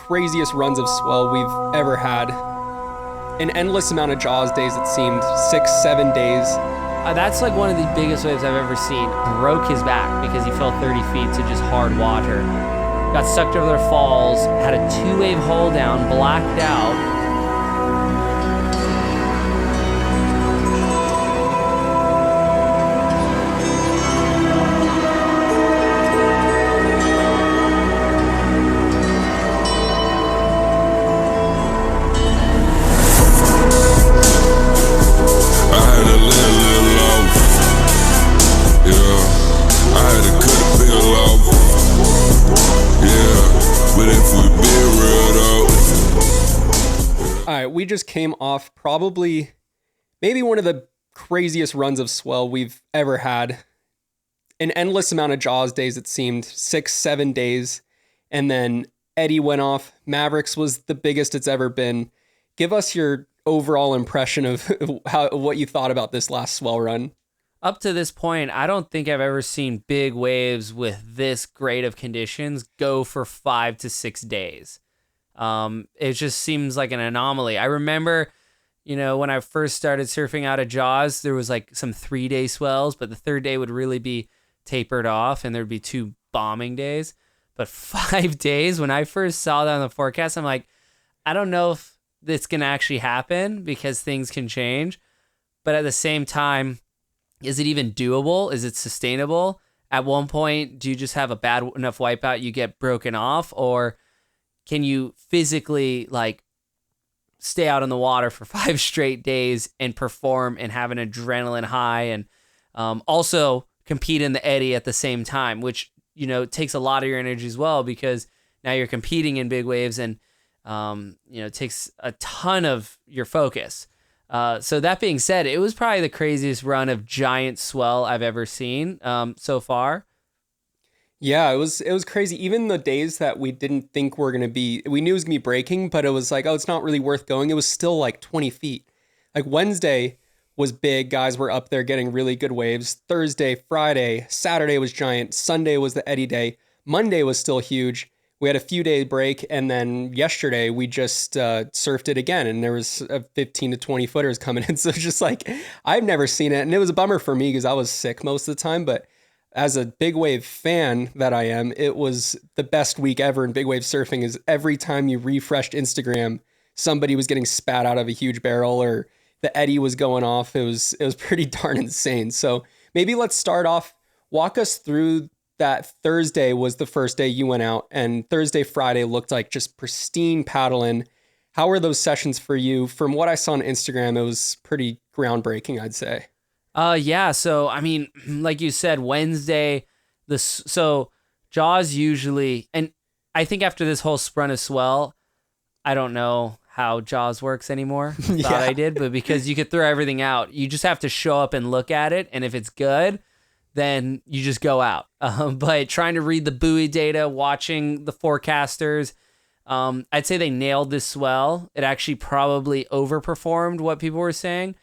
craziest runs of swell we've ever had. An endless amount of Jaws days, it seemed. 6-7 days. That's like one of the biggest waves I've ever seen. Broke his back because he fell 30 feet to just hard water. Got sucked over their falls, had a 2-wave hold down, blacked out. We just came off maybe one of the craziest runs of swell we've ever had. An endless amount of Jaws days, it seemed. 6-7 days. And then Eddie went off. Mavericks was the biggest it's ever been. Give us your overall impression of what you thought about this last swell run. Up to this point, I don't think I've ever seen big waves with this great of conditions go for 5 to 6 days. It just seems like an anomaly. I remember, when I first started surfing out of Jaws, there was like some 3-day swells, but the third day would really be tapered off and there'd be 2 bombing days. But 5 days, when I first saw that on the forecast, I'm like, I don't know if it's going to actually happen because things can change. But at the same time, is it even doable? Is it sustainable? At one point, do you just have a bad enough wipeout you get broken off, or can you physically stay out in the water for 5 straight days and perform and have an adrenaline high and also compete in the eddy at the same time, which, takes a lot of your energy as well because now you're competing in big waves and, it takes a ton of your focus. So that being said, it was probably the craziest run of giant swell I've ever seen so far. Yeah, it was crazy. Even the days that we didn't think we knew it was going to be breaking, but it was like, oh, it's not really worth going. It was still like 20 feet. Like Wednesday was big. Guys were up there getting really good waves. Thursday, Friday, Saturday was giant. Sunday was the eddy day. Monday was still huge. We had a few day break. And then yesterday we just surfed it again. And there was 15 to 20 footers coming in. So it's just like, I've never seen it. And it was a bummer for me because I was sick most of the time, but as a big wave fan that I am, it was the best week ever in big wave surfing. Is every time you refreshed Instagram, somebody was getting spat out of a huge barrel or the eddy was going off. It was pretty darn insane. So maybe let's start off, walk us through that. Thursday was the first day you went out, and Thursday, Friday looked like just pristine paddling. How were those sessions for you? From what I saw on Instagram, it was pretty groundbreaking, I'd say. Yeah. So, I mean, like you said, Wednesday, so Jaws usually, and I think after this whole sprint of swell, I don't know how Jaws works anymore. Thought I did, but because you could throw everything out, you just have to show up and look at it. And if it's good, then you just go out. But trying to read the buoy data, watching the forecasters, I'd say they nailed this swell. It actually probably overperformed what people were saying.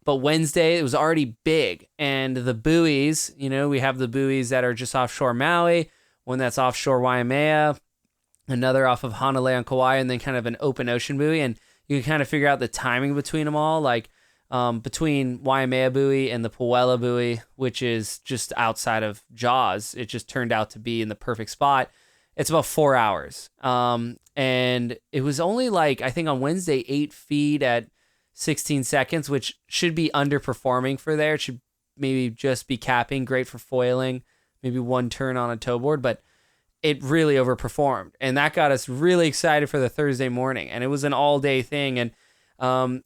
But Wednesday, it was already big. And the buoys, we have the buoys that are just offshore Maui, one that's offshore Waimea, another off of Honolulu and Kauai, and then kind of an open ocean buoy. And you can kind of figure out the timing between them all, like between Waimea buoy and the Puella buoy, which is just outside of Jaws. It just turned out to be in the perfect spot. It's about 4 hours. And it was only I think on Wednesday, 8 feet at 16 seconds, which should be underperforming for there. It should maybe just be capping, great for foiling, maybe one turn on a toe board, but it really overperformed. And that got us really excited for the Thursday morning. And it was an all day thing. And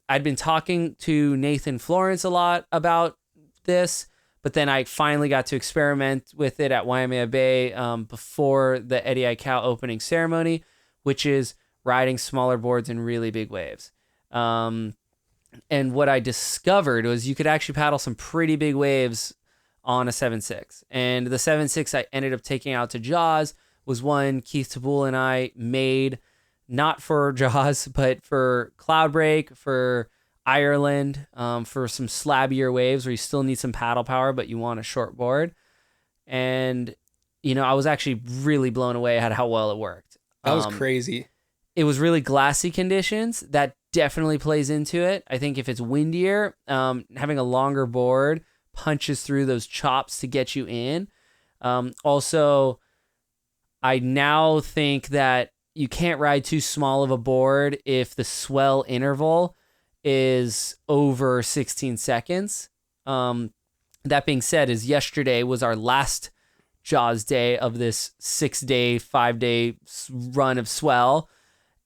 I'd been talking to Nathan Florence a lot about this, but then I finally got to experiment with it at Waimea Bay before the Eddie Aikau opening ceremony, which is riding smaller boards in really big waves. And what I discovered was you could actually paddle some pretty big waves on a 7.6. And the 7.6 I ended up taking out to Jaws was one Keith Tabul and I made, not for Jaws, but for Cloudbreak, for Ireland, for some slabbier waves where you still need some paddle power, but you want a short board. And, I was actually really blown away at how well it worked. That was crazy. it was really glassy conditions. That definitely plays into it. I think if it's windier, having a longer board punches through those chops to get you in. Also, I now think that you can't ride too small of a board if the swell interval is over 16 seconds. That being said, is yesterday was our last Jaws day of this 6-day, 5-day run of swell.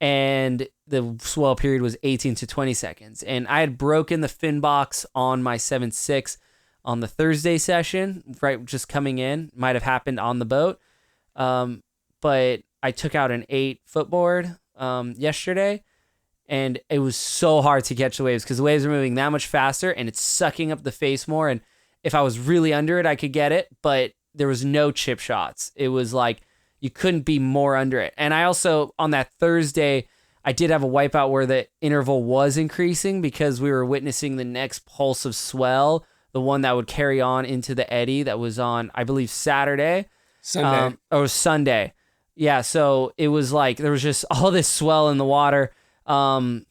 And the swell period was 18 to 20 seconds. And I had broken the fin box on my 7.6 on the Thursday session, right? Just coming in, might have happened on the boat. But I took out an 8-foot board yesterday, and it was so hard to catch the waves because the waves are moving that much faster and it's sucking up the face more. And if I was really under it, I could get it, but there was no chip shots. It was like you couldn't be more under it. And I also, on that Thursday, I did have a wipeout where the interval was increasing because we were witnessing the next pulse of swell, the one that would carry on into the eddy that was on, I believe, Sunday. Yeah, so it was like there was just all this swell in the water, and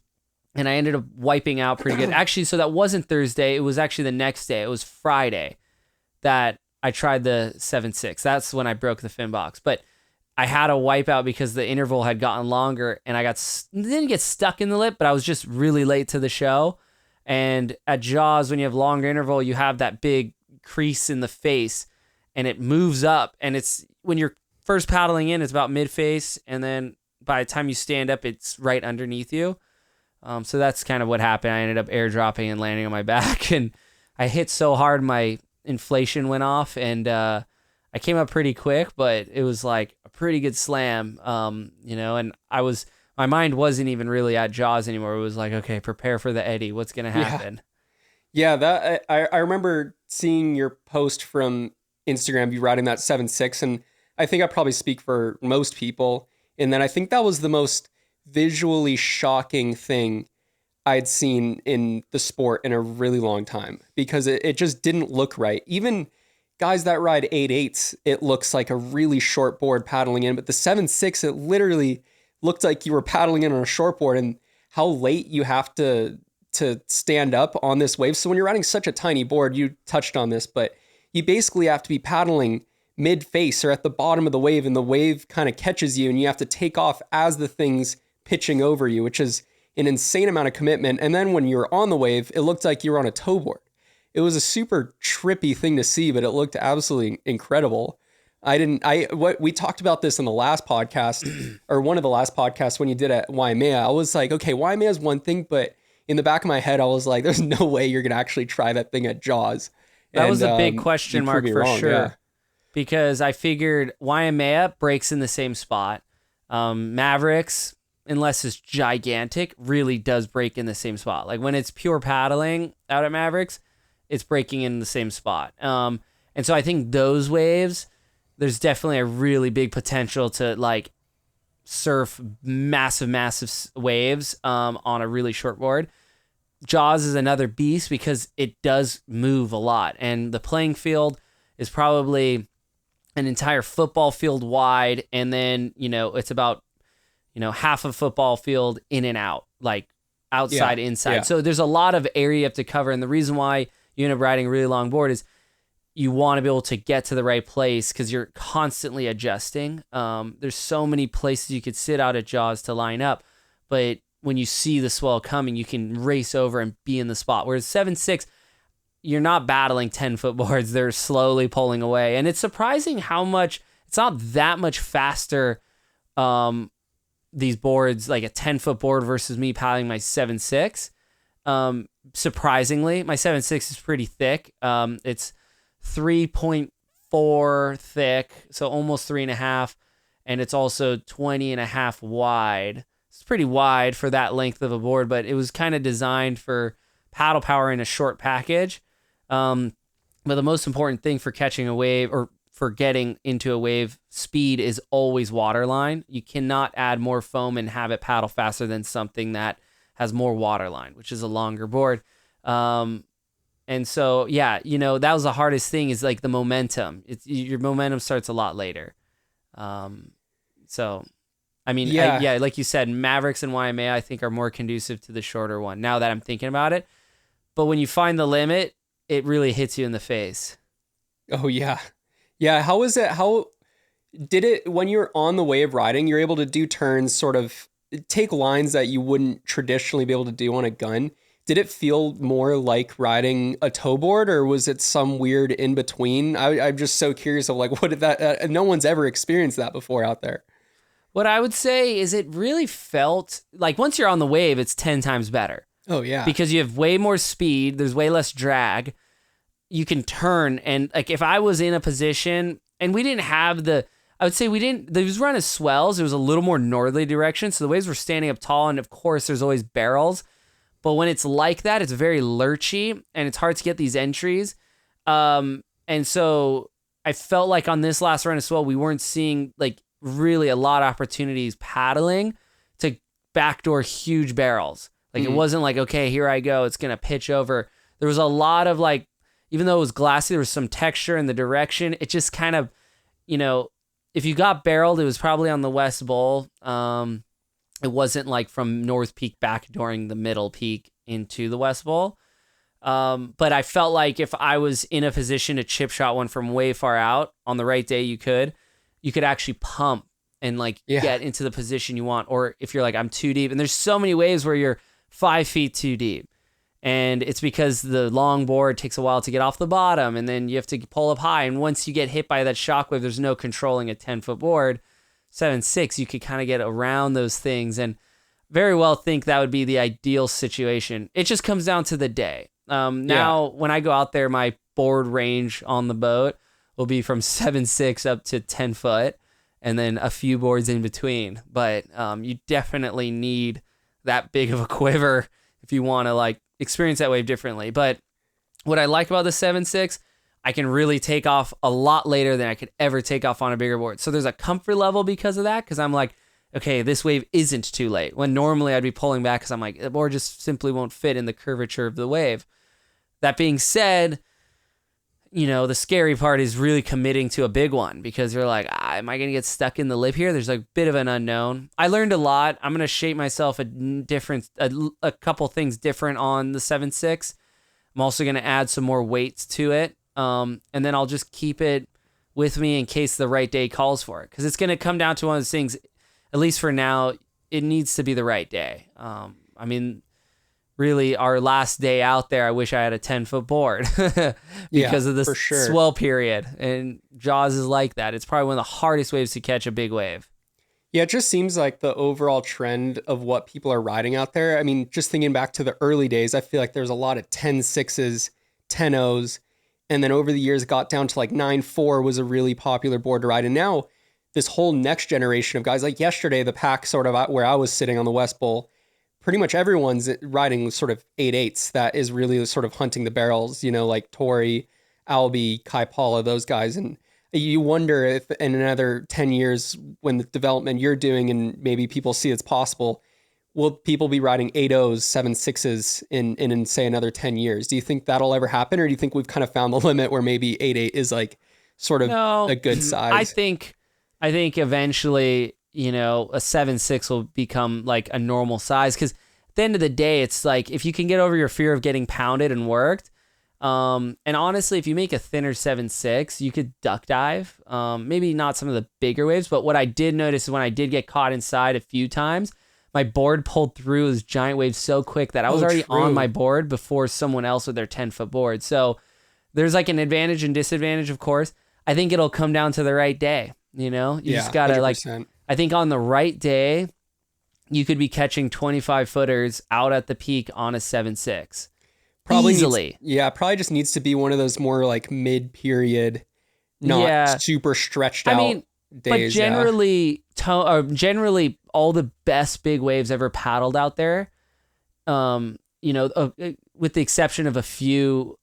I ended up wiping out pretty good. Actually, so that wasn't Thursday. It was actually the next day. It was Friday that I tried the 7.6. That's when I broke the fin box. But I had a wipeout because the interval had gotten longer, and I didn't get stuck in the lip, but I was just really late to the show. And at Jaws, when you have longer interval, you have that big crease in the face, and it moves up. And it's when you're first paddling in, it's about mid-face, and then by the time you stand up, it's right underneath you. So that's kind of what happened. I ended up airdropping and landing on my back, and I hit so hard my inflation went off, and I came up pretty quick, but it was like a pretty good slam, and my mind wasn't even really at Jaws anymore. It was like, okay, prepare for the eddy. What's going to happen? Yeah, that I remember seeing your post from Instagram, you riding that 7.6, and I think I probably speak for most people. And then I think that was the most visually shocking thing I'd seen in the sport in a really long time because it just didn't look right. Even guys that ride 8.8s, it looks like a really short board paddling in, but the 7.6, it literally looked like you were paddling in on a short board, and how late you have to stand up on this wave. So when you're riding such a tiny board, you touched on this, but you basically have to be paddling mid-face or at the bottom of the wave, and the wave kind of catches you and you have to take off as the thing's pitching over you, which is an insane amount of commitment. And then when you were on the wave, it looked like you were on a towboard. It was a super trippy thing to see, but it looked absolutely incredible. We talked about this in the last podcast or one of the last podcasts when you did at Waimea. I was like, okay, Waimea is one thing, but in the back of my head, I was like, there's no way you're going to actually try that thing at Jaws. That was a big question mark for sure. Yeah. Because I figured Waimea breaks in the same spot. Mavericks, unless it's gigantic, really does break in the same spot. Like when it's pure paddling out at Mavericks, it's breaking in the same spot. And so I think those waves, there's definitely a really big potential to like surf massive waves on a really short board. Jaws is another beast because it does move a lot, and the playing field is probably an entire football field wide, and then it's about half a football field in and out, like outside, inside. Yeah. So there's a lot of area you have to cover, and the reason why you end up riding a really long board is you want to be able to get to the right place because you're constantly adjusting. There's so many places you could sit out at Jaws to line up, but when you see the swell coming, you can race over and be in the spot. Whereas 7.6, you're not battling 10-foot boards. They're slowly pulling away. And it's surprising how much, it's not that much faster, these boards, like a 10-foot board versus me paddling my 7.6. Surprisingly, my 7.6 is pretty thick. It's 3.4 thick, so almost 3.5. And it's also 20.5 wide. It's pretty wide for that length of a board, but it was kind of designed for paddle power in a short package. But the most important thing for catching a wave or for getting into a wave speed is always waterline. You cannot add more foam and have it paddle faster than something that has more waterline, which is a longer board. And so, yeah, that was the hardest thing is like the momentum. Your momentum starts a lot later. So I mean, Yeah. yeah, like you said, Mavericks and YMA I think are more conducive to the shorter one now that I'm thinking about it. But when you find the limit, it really hits you in the face. Oh yeah. Yeah. How is it? How did it when you're on the wave riding, you're able to do turns, sort of take lines that you wouldn't traditionally be able to do on a gun? Did it feel more like riding a towboard, or was it some weird in between? I'm just so curious of like, what did that, no one's ever experienced that before out there. What I would say is it really felt like once you're on the wave, it's 10 times better Oh yeah. because you have way more speed. There's way less drag. You can turn. And like if I was in a position and we didn't have I would say we didn't, those run as swells. It was a little more northerly direction. So the waves were standing up tall. And of course, there's always barrels. But when it's like that, it's very lurchy and it's hard to get these entries. And so I felt like on this last run as well, we weren't seeing like really a lot of opportunities paddling to backdoor huge barrels. Like it wasn't like, okay, here I go. It's going to pitch over. There was a lot of like, even though it was glassy, there was some texture in the direction. It just kind of, if you got barreled, it was probably on the West Bowl. It wasn't like from North Peak backdooring the Middle Peak into the West Bowl. But I felt like if I was in a position to chip shot one from way far out on the right day, you could actually pump and like get into the position you want. Or if you're like, I'm too deep, and there's so many waves where you're 5 feet too deep. And it's because the long board takes a while to get off the bottom, and then you have to pull up high. And once you get hit by that shockwave, there's no controlling a 10-foot board. 7.6, you could kind of get around those things, and very well think that would be the ideal situation. It just comes down to the day. Now, when I go out there, my board range on the boat will be from 7.6 up to 10 foot, and then a few boards in between. But you definitely need that big of a quiver if you want to like experience that wave differently. But what I like about the 7.6, I can really take off a lot later than I could ever take off on a bigger board. So there's a comfort level because of that, because I'm like, okay, this wave isn't too late. When normally I'd be pulling back because I'm like, the board just simply won't fit in the curvature of the wave. That being said, the scary part is really committing to a big one because you're like, am I going to get stuck in the lip here? There's a bit of an unknown. I learned a lot. I'm going to shape myself a couple things different on the 7.6. I'm also going to add some more weights to it. And then I'll just keep it with me in case the right day calls for it. Because it's going to come down to one of those things, at least for now, it needs to be the right day. I mean, really, our last day out there, I wish I had a 10-foot board because of this swell period. And Jaws is like that. It's probably one of the hardest waves to catch a big wave. Yeah, it just seems like the overall trend of what people are riding out there. I mean, just thinking back to the early days, I feel like there's a lot of 10.6s, 10.0s, and then over the years it got down to like 9.4 was a really popular board to ride. And now this whole next generation of guys, like yesterday, the pack sort of where I was sitting on the West Bowl, pretty much everyone's riding sort of 8.8s that is really sort of hunting the barrels, like Tori, Albie, Kai Paula, those guys. And you wonder if in another 10 years, when the development you're doing and maybe people see it's possible, will people be riding 8.0s, 7.6s in say another 10 years? Do you think that'll ever happen? Or do you think we've kind of found the limit where maybe 8.8 is like sort of a good size? I think eventually, a 7.6 will become like a normal size. Cause at the end of the day, it's like, if you can get over your fear of getting pounded and worked, and honestly, if you make a thinner 7.6, you could duck dive. Maybe not some of the bigger waves, but what I did notice is when I did get caught inside a few times, my board pulled through those giant waves so quick that I was already on my board before someone else with their 10-foot board. So there's like an advantage and disadvantage, of course. I think it'll come down to the right day. You just gotta 100%. I think on the right day, you could be catching 25 footers out at the peak on a 7.6. Probably easily. Probably just needs to be one of those more like mid-period, not super stretched out days. But generally, generally all the best big waves ever paddled out there, with the exception of a few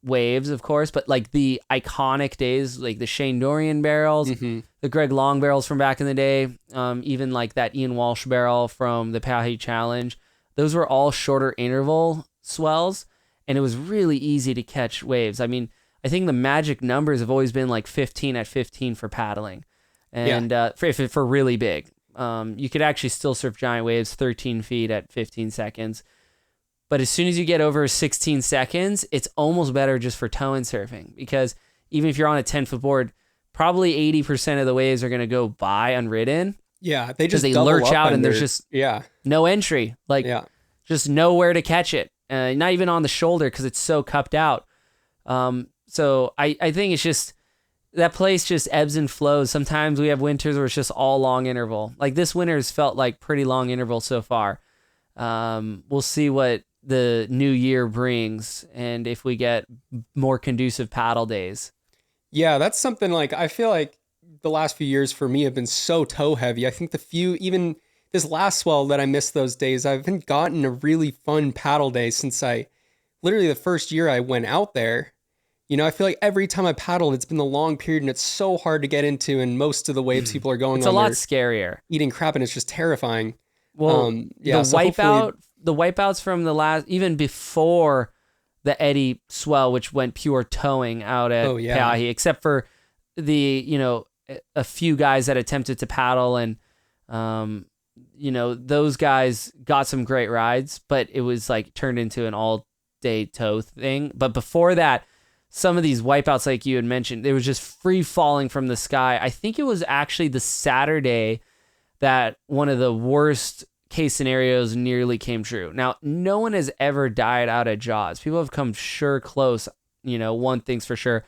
waves, of course, but like the iconic days, like the Shane Dorian barrels, the Greg Long barrels from back in the day, even like that Ian Walsh barrel from the Pahi Challenge, those were all shorter interval swells, and it was really easy to catch waves. I mean, I think the magic numbers have always been like 15 at 15 for paddling, and for really big. You could actually still surf giant waves 13 feet at 15 seconds. But as soon as you get over 16 seconds, it's almost better just for toe-in surfing, because even if you're on a 10-foot board, probably 80% of the waves are going to go by unridden. Yeah, they Because just they lurch out under, and there's just no entry. Like, just nowhere to catch it. Not even on the shoulder because it's so cupped out. So I think it's just, that place just ebbs and flows. Sometimes we have winters where it's just all long interval. Like this winter has felt like pretty long interval so far. We'll see what the new year brings and if we get more conducive paddle days. Yeah, that's something like, I feel like the last few years for me have been so toe heavy. I think even this last swell that I missed those days, I haven't gotten a really fun paddle day since literally the first year I went out there. You know, I feel like every time I paddled, it's been the long period and it's so hard to get into, and most of the waves people are going it's on, a lot scarier. Eating crap, and it's just terrifying. Well, the wipeouts from the last, even before the Eddie swell, which went pure towing out at Peahi, except for a few guys that attempted to paddle, and those guys got some great rides, but it was like turned into an all-day tow thing. But before that, some of these wipeouts, like you had mentioned, it was just free falling from the sky. I think it was actually the Saturday that one of the worst case scenarios nearly came true. Now, no one has ever died out of Jaws. People have come close. One thing's for sure.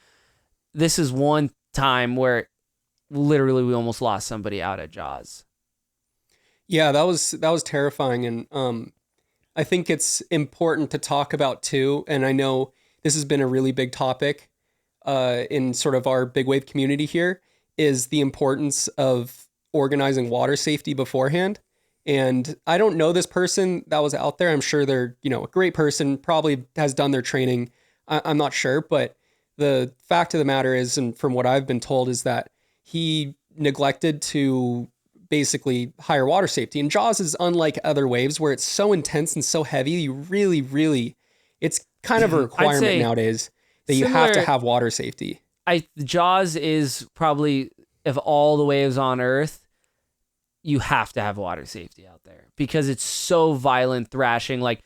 This is one time where literally we almost lost somebody out at Jaws. Yeah, that was terrifying. And I think it's important to talk about too. And I know this has been a really big topic in sort of our big wave community here, is the importance of organizing water safety beforehand. And I don't know this person that was out there. I'm sure they're, a great person, probably has done their training. I'm not sure, but the fact of the matter is, and from what I've been told, is that he neglected to basically hire water safety. And Jaws is unlike other waves where it's so intense and so heavy. You really, really, it's kind of a requirement nowadays that you have to have water safety. Jaws is probably, of all the waves on Earth, you have to have water safety out there because it's so violent thrashing. Like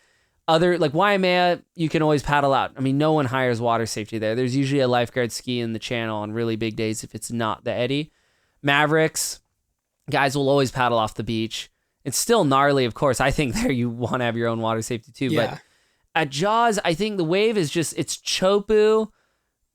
Waimea, you can always paddle out. I mean, no one hires water safety there. There's usually a lifeguard ski in the channel on really big days if it's not the Eddy. Mavericks, guys will always paddle off the beach. It's still gnarly, of course. I think there you want to have your own water safety too. Yeah. But at Jaws, I think the wave is just, it's Chopu,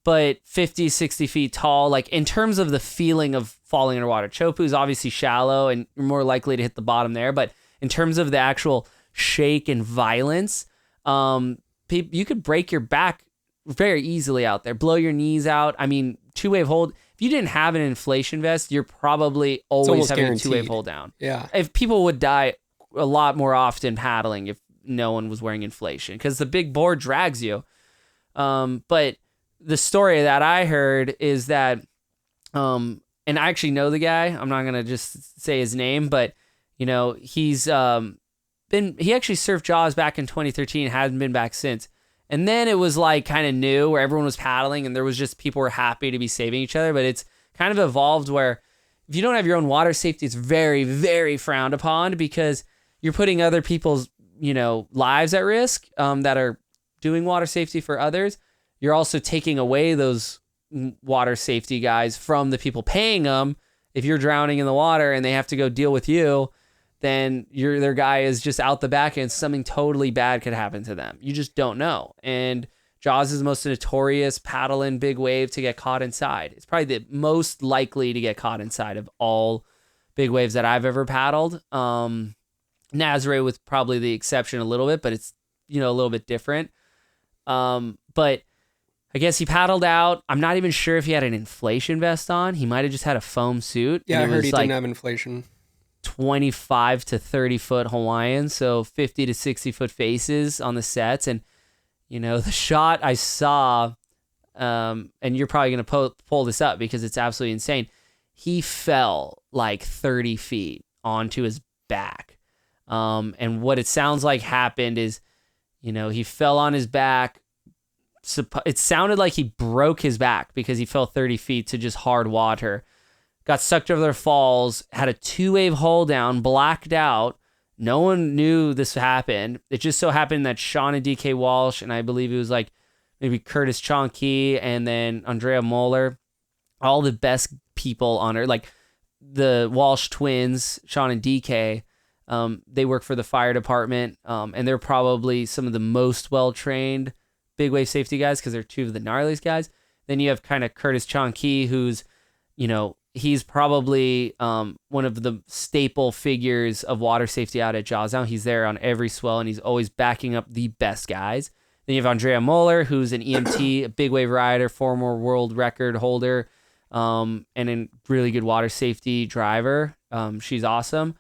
but 50, 60 feet tall. Like in terms of the feeling of falling underwater, Chopu is obviously shallow and you're more likely to hit the bottom there. But in terms of the actual shake and violence, you could break your back very easily out there, blow your knees out. I mean, two-wave hold. If you didn't have an inflation vest, you're probably always having a two-wave hold down. Yeah. If people would die a lot more often paddling if no one was wearing inflation, because the big board drags you. But the story that I heard is that, and I actually know the guy. I'm not gonna just say his name, but he's he actually surfed Jaws back in 2013, hasn't been back since. And then it was like kind of new where everyone was paddling and there was just people were happy to be saving each other. But it's kind of evolved where if you don't have your own water safety, it's very, very frowned upon because you're putting other people's, lives at risk that are doing water safety for others. You're also taking away those water safety guys from the people paying them. If you're drowning in the water and they have to go deal with you, then their guy is just out the back and something totally bad could happen to them. You just don't know. And Jaws is the most notorious paddle in big wave to get caught inside. It's probably the most likely to get caught inside of all big waves that I've ever paddled. Nazare with probably the exception a little bit, but it's, a little bit different. But I guess he paddled out. I'm not even sure if he had an inflation vest on. He might have just had a foam suit. Yeah, I heard he didn't have inflation. 25 to 30 foot Hawaiian, so 50 to 60 foot faces on the sets. And, the shot I saw, and you're probably going to pull this up because it's absolutely insane. He fell like 30 feet onto his back. And what it sounds like happened is, he fell on his back. It sounded like he broke his back because he fell 30 feet to just hard water. got sucked over their falls, had a 2-wave hull down, blacked out. No one knew this happened. It just so happened that Sean and DK Walsh, and I believe it was like maybe Curtis Chonky and then Andrea Moeller, all the best people on Earth, like the Walsh twins, Sean and DK, they work for the fire department, and they're probably some of the most well-trained big wave safety guys because they're two of the gnarliest guys. Then you have kind of Curtis Chonky, who's, he's probably one of the staple figures of water safety out at Jaws now. He's there on every swell, and he's always backing up the best guys. Then you have Andrea Moeller, who's an EMT, a big wave rider, former world record holder, and a really good water safety driver. She's awesome.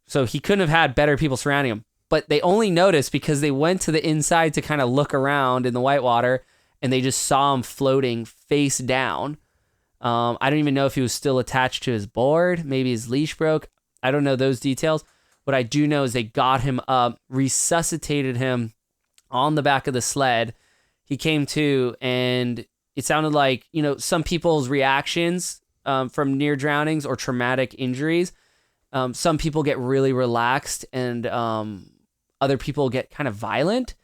So he couldn't have had better people surrounding him. But they only noticed because they went to the inside to kind of look around in the whitewater, and they just saw him floating face down. I don't even know if he was still attached to his board. Maybe his leash broke. I don't know those details. What I do know is they got him up, resuscitated him on the back of the sled. He came to, and it sounded like, some people's reactions from near drownings or traumatic injuries. Some people get really relaxed, and other people get kind of violent.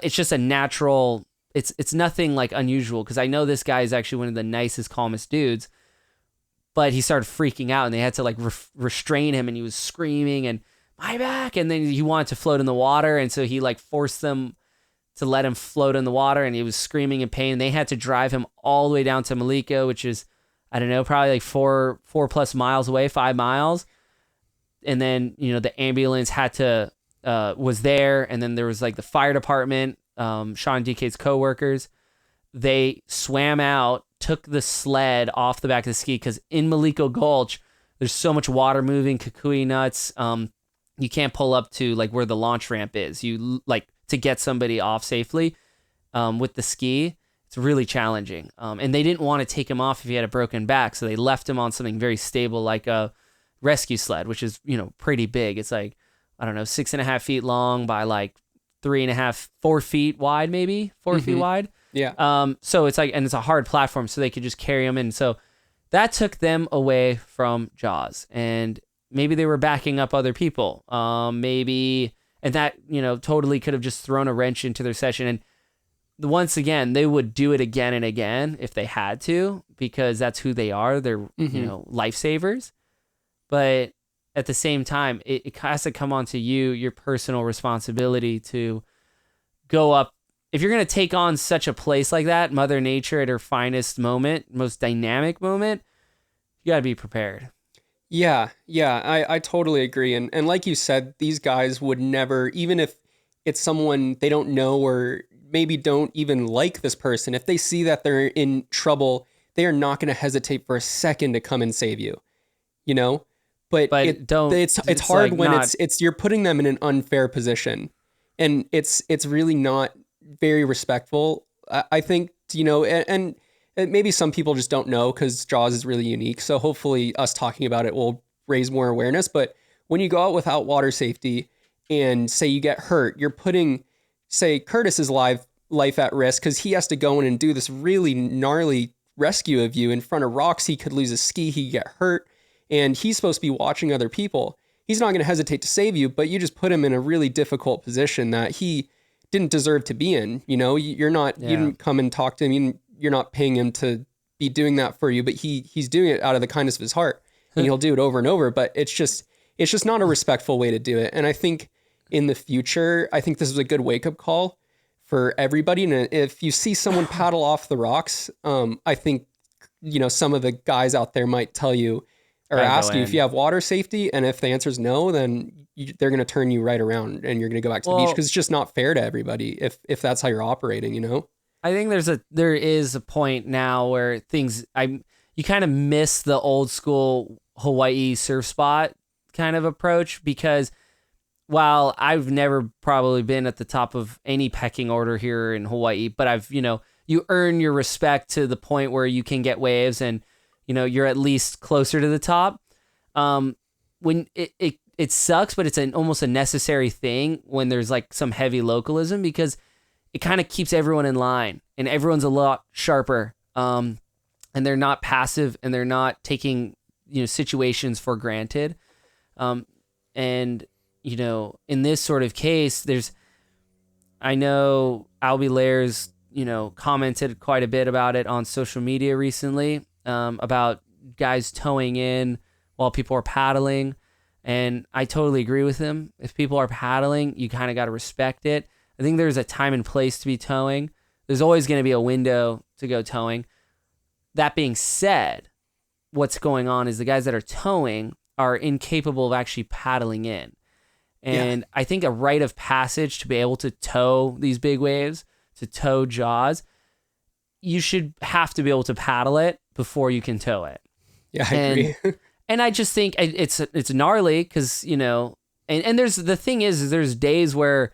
It's just a natural. It's nothing like unusual, because I know this guy is actually one of the nicest, calmest dudes, but he started freaking out, and they had to like restrain him, and he was screaming and my back, and then he wanted to float in the water, and so he like forced them to let him float in the water, and he was screaming in pain. They had to drive him all the way down to Maliko, which is, I don't know, probably like 4+ miles away, 5 miles. And then, the ambulance was there, and then there was like the fire department, Sean DK's coworkers. They swam out, took the sled off the back of the ski, because in Maliko Gulch, there's so much water moving, kukui nuts. You can't pull up to like where the launch ramp is. You like to get somebody off safely with the ski. It's really challenging. And they didn't want to take him off if he had a broken back, so they left him on something very stable like a rescue sled, which is, pretty big. It's like, I don't know, 6.5 feet long by like 3.5, 4 feet wide, maybe 4 feet wide. Yeah. So it's like, and it's a hard platform, so they could just carry him in. So that took them away from Jaws, and maybe they were backing up other people. Maybe, and that, totally could have just thrown a wrench into their session. And once again, they would do it again and again if they had to, because that's who they are. They're, lifesavers. But at the same time, it has to come onto you, your personal responsibility to go up. If you're going to take on such a place like that, Mother Nature at her finest moment, most dynamic moment, you got to be prepared. Yeah, I totally agree. And like you said, these guys would never, even if it's someone they don't know or maybe don't even like this person, if they see that they're in trouble, they are not going to hesitate for a second to come and save you, But it's hard like when it's you're putting them in an unfair position, and it's really not very respectful. I think, and maybe some people just don't know because Jaws is really unique. So hopefully us talking about it will raise more awareness. But when you go out without water safety and say you get hurt, you're putting, say, Curtis's life at risk, because he has to go in and do this really gnarly rescue of you in front of rocks. He could lose his ski, he could get hurt. And he's supposed to be watching other people. He's not going to hesitate to save you, but you just put him in a really difficult position that he didn't deserve to be in. You're not, you didn't come and talk to him. You're not paying him to be doing that for you, but he's doing it out of the kindness of his heart, and he'll do it over and over. But it's just not a respectful way to do it. And I think in the future, this is a good wake up call for everybody. And if you see someone paddle off the rocks, I think, some of the guys out there might tell you, or ask you if you have water safety, and if the answer is no, then they're going to turn you right around, and you're going to go back to the beach, because it's just not fair to everybody if that's how you're operating, I think there is a point now where you kind of miss the old school Hawaii surf spot kind of approach, because while I've never probably been at the top of any pecking order here in Hawaii, but I've, you earn your respect to the point where you can get waves, and you're at least closer to the top. When it sucks, but it's almost a necessary thing when there's like some heavy localism, because it kind of keeps everyone in line, and everyone's a lot sharper. And they're not passive, and they're not taking, situations for granted. And in this sort of case, I know Albie Lairs, commented quite a bit about it on social media recently, about guys towing in while people are paddling. And I totally agree with him. If people are paddling, you kind of got to respect it. I think there's a time and place to be towing. There's always going to be a window to go towing. That being said, what's going on is the guys that are towing are incapable of actually paddling in. And I think a rite of passage to be able to tow these big waves, to tow Jaws, you should have to be able to paddle it before you can tow it. Yeah, I agree. And I just think it's gnarly because, and there's the thing is there's days where,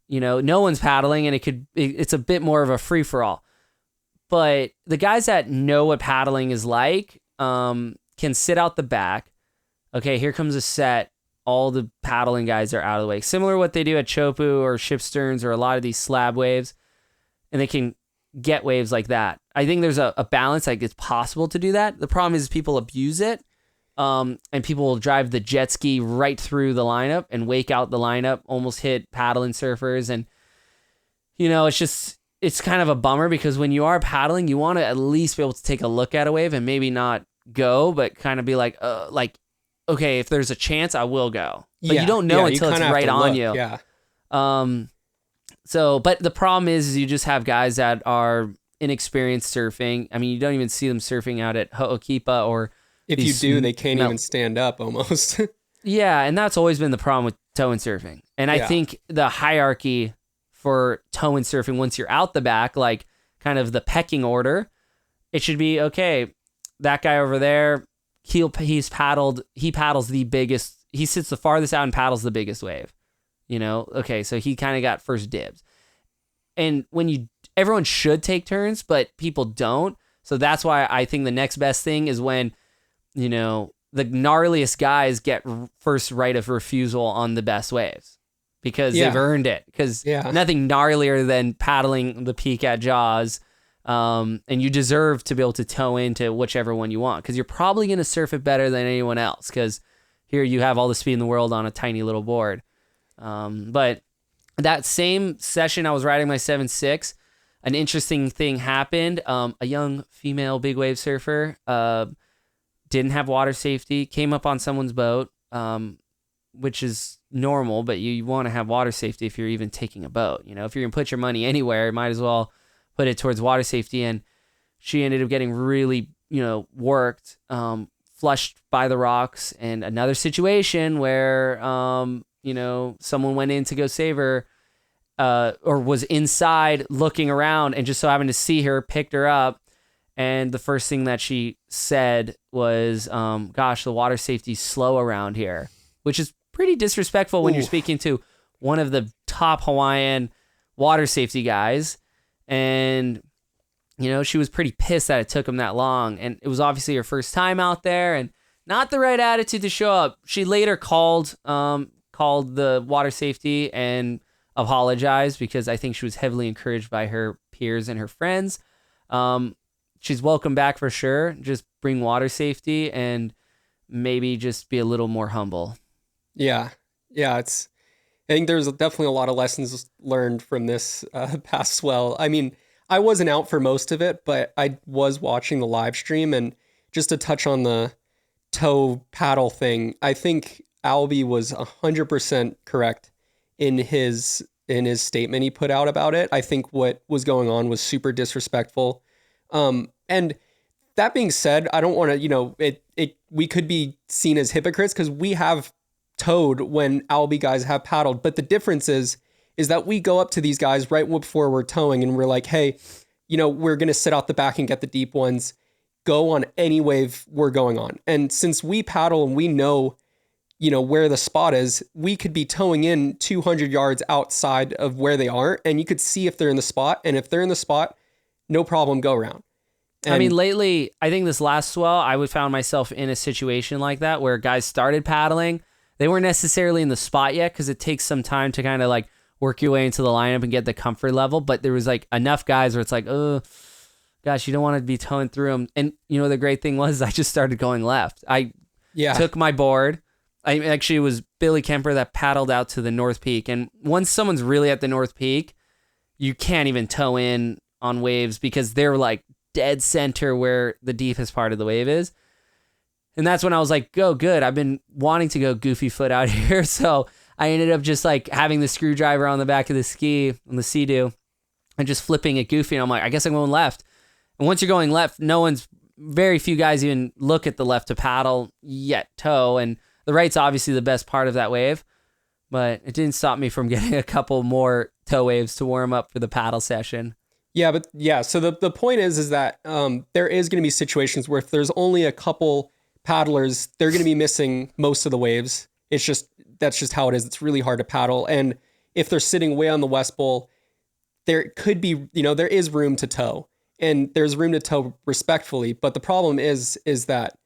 no one's paddling and it's a bit more of a free for all. But the guys that know what paddling is like can sit out the back. Okay, here comes a set. All the paddling guys are out of the way. Similar to what they do at Chopu or ship sterns or a lot of these slab waves. And they can get waves like that. I think there's a balance. Like it's possible to do that. The problem is people abuse it. And people will drive the jet ski right through the lineup and wake out the lineup, almost hit paddling surfers. And, it's kind of a bummer because when you are paddling, you want to at least be able to take a look at a wave and maybe not go, but kind of be like, okay, if there's a chance, I will go. But you don't know until it's right on you. Yeah. But the problem is you just have guys that are inexperienced surfing. I mean, you don't even see them surfing out at Ho'okipa or... If you do, they can't even stand up almost. Yeah, and that's always been the problem with tow and surfing. And I think the hierarchy for tow and surfing, once you're out the back, like kind of the pecking order, it should be, okay, that guy over there, he paddles the biggest, he sits the farthest out and paddles the biggest wave. Okay, so he kind of got first dibs. And everyone should take turns, but people don't. So that's why I think the next best thing is when the gnarliest guys get first right of refusal on the best waves because they've earned it. Because nothing gnarlier than paddling the peak at Jaws. And you deserve to be able to tow into whichever one you want because you're probably going to surf it better than anyone else because here you have all the speed in the world on a tiny little board. But that same session I was riding my 7.6, an interesting thing happened. A young female big wave surfer didn't have water safety, came up on someone's boat, which is normal, but you want to have water safety if you're even taking a boat. If you're going to put your money anywhere, you might as well put it towards water safety. And she ended up getting really, worked, flushed by the rocks. And another situation where, someone went in to go save her, or was inside looking around and just so happened to see her, picked her up. And the first thing that she said was, gosh, the water safety's slow around here, which is pretty disrespectful when you're speaking to one of the top Hawaiian water safety guys. And, she was pretty pissed that it took him that long. And it was obviously her first time out there and not the right attitude to show up. She later called the water safety and apologized because I think she was heavily encouraged by her peers and her friends. She's welcome back for sure. Just bring water safety and maybe just be a little more humble. Yeah. I think there's definitely a lot of lessons learned from this past swell. I mean, I wasn't out for most of it, but I was watching the live stream. And just to touch on the tow paddle thing, I think Albie was 100% correct in his statement he put out about it. I think what was going on was super disrespectful. And that being said, I don't want to, we could be seen as hypocrites because we have towed when Albie guys have paddled. But the difference is that we go up to these guys right before we're towing and we're like, hey, we're going to sit out the back and get the deep ones, go on any wave we're going on. And since we paddle and we know, where the spot is, we could be towing in 200 yards outside of where they are. And you could see if they're in the spot. And if they're in the spot, no problem, go around. And I mean, lately, I think this last swell, I found myself in a situation like that where guys started paddling. They weren't necessarily in the spot yet because it takes some time to kind of like work your way into the lineup and get the comfort level. But there was like enough guys where it's like, oh, gosh, you don't want to be towing through them. And, the great thing was I just started going left. I Yeah. took my board. I actually, it was Billy Kemper that paddled out to the North Peak. And once someone's really at the North Peak, you can't even tow in on waves because they're like dead center where the deepest part of the wave is. And that's when I was like, go good. I've been wanting to go goofy foot out here. So I ended up just like having the screwdriver on the back of the ski on the Sea-Doo and just flipping it goofy. And I'm like, I guess I'm going left. And once you're going left, very few guys even look at the left to paddle yet tow. And the right's obviously the best part of that wave, but it didn't stop me from getting a couple more tow waves to warm up for the paddle session. Yeah, but yeah, so the point is that there is going to be situations where if there's only a couple paddlers, they're going to be missing most of the waves. That's just how it is. It's really hard to paddle. And if they're sitting way on the West Bowl, there could be, there is room to tow. And there's room to tow respectfully, but the problem is that,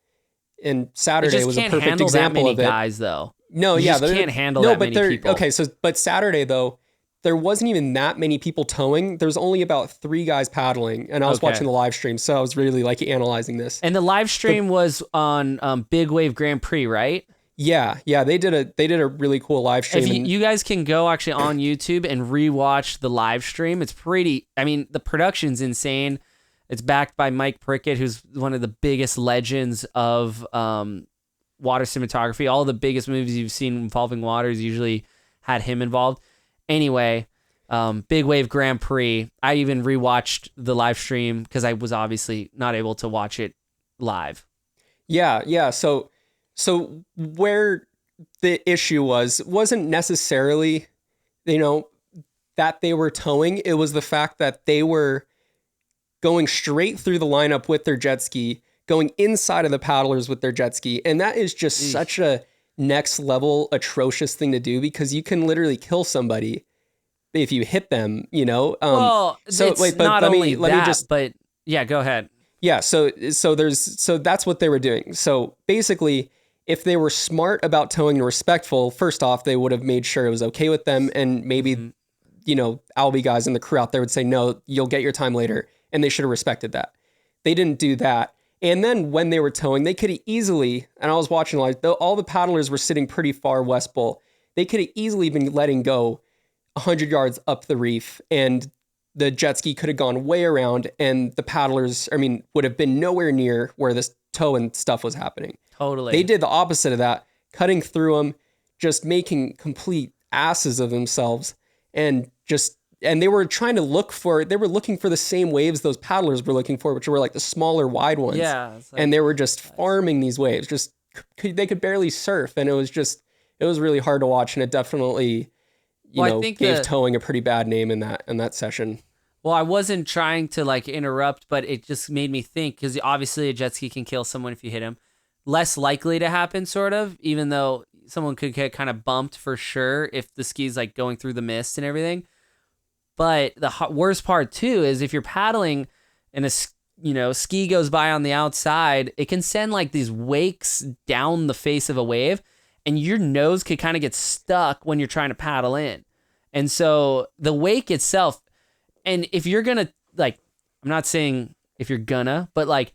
and Saturday was a perfect example of it. Guys, though. No, you just can't handle that many people. Okay, but Saturday though, there wasn't even that many people towing. There's only about 3 guys paddling, and I was watching the live stream, so I was really like analyzing this. And the live stream was on Big Wave Grand Prix, right? Yeah, they did a really cool live stream. If you guys can go actually on YouTube and rewatch the live stream, it's pretty. I mean, the production's insane. It's backed by Mike Prickett, who's one of the biggest legends of water cinematography. All the biggest movies you've seen involving waters usually had him involved. Anyway, Big Wave Grand Prix. I even rewatched the live stream because I was obviously not able to watch it live. Yeah. So where the issue wasn't necessarily, that they were towing. It was the fact that they were going straight through the lineup with their jet ski, going inside of the paddlers with their jet ski. And that is just such a next level atrocious thing to do because you can literally kill somebody if you hit them, Well, so it's wait, but not only that, but yeah, go ahead. Yeah, so that's what they were doing. So basically, if they were smart about towing and respectful, first off, they would have made sure it was okay with them, and maybe, Albie guys and the crew out there would say, no, you'll get your time later, and they should have respected that. They didn't do that. And then when they were towing, they could have easily, and I was watching live, all the paddlers were sitting pretty far West Bowl. They could have easily been letting go 100 yards up the reef, and the jet ski could have gone way around, and the paddlers, would have been nowhere near where this tow and stuff was happening. Totally. They did the opposite of that, cutting through them, just making complete asses of themselves, and they were looking for the same waves those paddlers were looking for, which were like the smaller, wide ones. Yeah. And they were just farming these waves. They could barely surf, and it was really hard to watch, and it definitely, gave towing a pretty bad name in that session. Well, I wasn't trying to interrupt, but it just made me think, because obviously a jet ski can kill someone if you hit him. Less likely to happen, sort of, even though someone could get kind of bumped for sure if the ski's going through the mist and everything. But the worst part too is if you're paddling and a ski goes by on the outside, it can send these wakes down the face of a wave, and your nose could kind of get stuck when you're trying to paddle in. And so the wake itself, and if you're gonna I'm not saying if you're gonna, but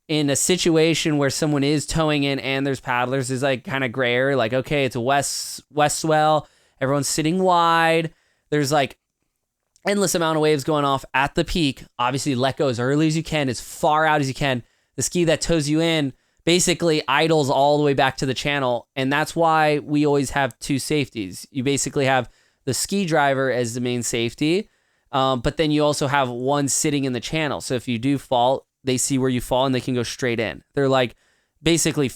in a situation where someone is towing in and there's paddlers, is kind of grayer. Okay, it's a west swell, everyone's sitting wide. There's endless amount of waves going off at the peak. Obviously, let go as early as you can, as far out as you can. The ski that tows you in basically idles all the way back to the channel, and that's why we always have 2 safeties. You basically have the ski driver as the main safety, but then you also have one sitting in the channel. So if you do fall, they see where you fall and they can go straight in. They're basically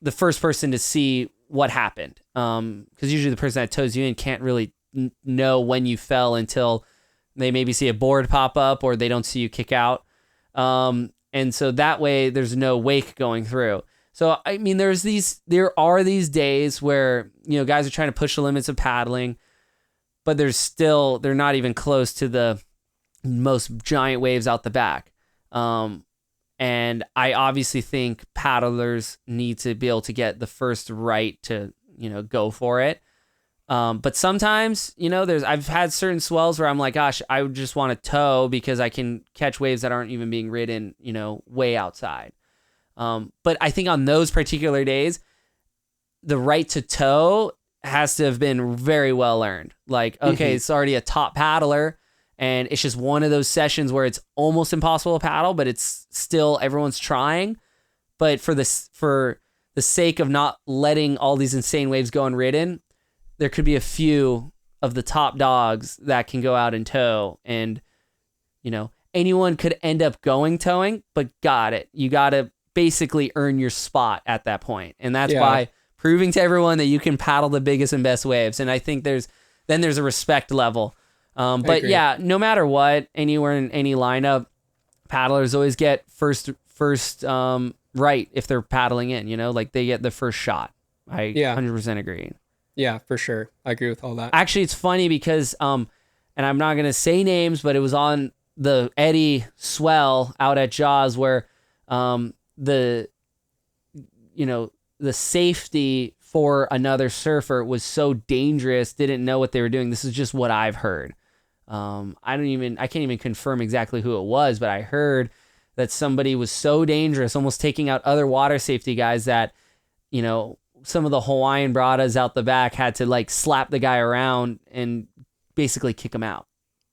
the first person to see what happened, because usually the person that tows you in can't really know when you fell until they maybe see a board pop up or they don't see you kick out. And so that way there's no wake going through. So, there are these days where, guys are trying to push the limits of paddling, but they're not even close to the most giant waves out the back. And I obviously think paddlers need to be able to get the first right to, go for it. But sometimes, I've had certain swells where I'm like, gosh, I would just want to tow because I can catch waves that aren't even being ridden, way outside. But I think on those particular days, the right to tow has to have been very well earned. Like, okay, it's already a top paddler, and it's just one of those sessions where it's almost impossible to paddle, but it's still everyone's trying. But for the sake of not letting all these insane waves go unridden, there could be a few of the top dogs that can go out and tow, and anyone could end up going towing, but you got to basically earn your spot at that point. And that's by proving to everyone that you can paddle the biggest and best waves. And I think there's a respect level. But yeah, no matter what, anywhere in any lineup, paddlers always get first right if they're paddling in, like they get the first shot. I 100% agree. Yeah, for sure. I agree with all that. Actually, it's funny because, and I'm not going to say names, but it was on the Eddie Swell out at Jaws where the safety for another surfer was so dangerous, didn't know what they were doing. This is just what I've heard. I can't even confirm exactly who it was, but I heard that somebody was so dangerous, almost taking out other water safety guys that, some of the Hawaiian bradas out the back had to like slap the guy around and basically kick him out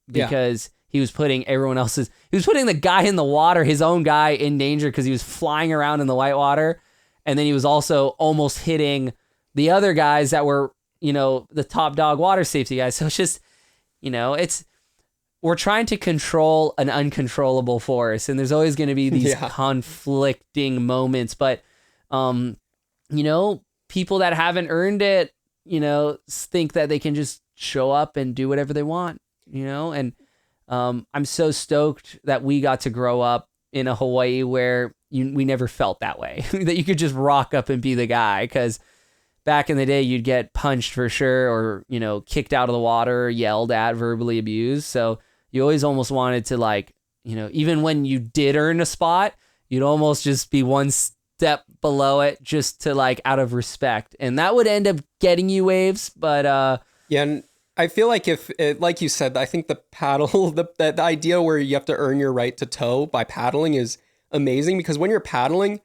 because he was putting the guy in the water, his own guy, in danger because he was flying around in the white water. And then he was also almost hitting the other guys that were, the top dog water safety guys. So it's just, we're trying to control an uncontrollable force, and there's always going to be these conflicting moments. But, people that haven't earned it, think that they can just show up and do whatever they want, and I'm so stoked that we got to grow up in a Hawaii where we never felt that way, that you could just rock up and be the guy. Because back in the day, you'd get punched for sure, or, kicked out of the water, yelled at, verbally abused. So you always almost wanted to, like, even when you did earn a spot, you'd almost just be one step below it just to, like, out of respect. And that would end up getting you waves. But and I feel like like you said, I think the paddle, the idea where you have to earn your right to tow by paddling is amazing, because when you're paddling,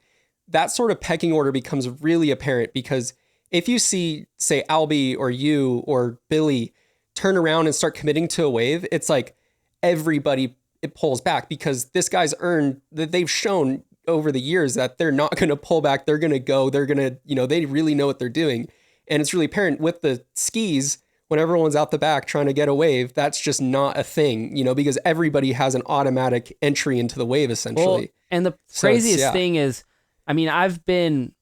that sort of pecking order becomes really apparent. Because if you see, say, Albie or you or Billy turn around and start committing to a wave, it's like everybody, it pulls back, because this guy's earned that they've shown over the years that they're not going to pull back. They're going to go, they're going to, they really know what they're doing. And it's really apparent with the skis. When everyone's out the back trying to get a wave, that's just not a thing, because everybody has an automatic entry into the wave, essentially. Well, and the craziest thing is, I've been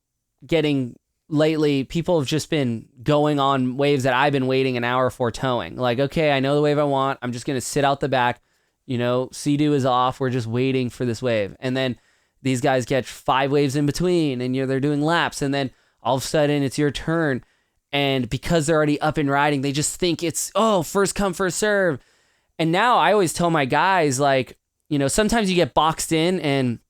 getting lately, people have just been going on waves that I've been waiting an hour for towing. Like, okay, I know the wave I want. I'm just going to sit out the back. Sea-Doo is off. We're just waiting for this wave. And then these guys catch 5 waves in between, and they're doing laps. And then all of a sudden it's your turn. And because they're already up and riding, they just think it's, first come, first serve. And now I always tell my guys, like, sometimes you get boxed in and,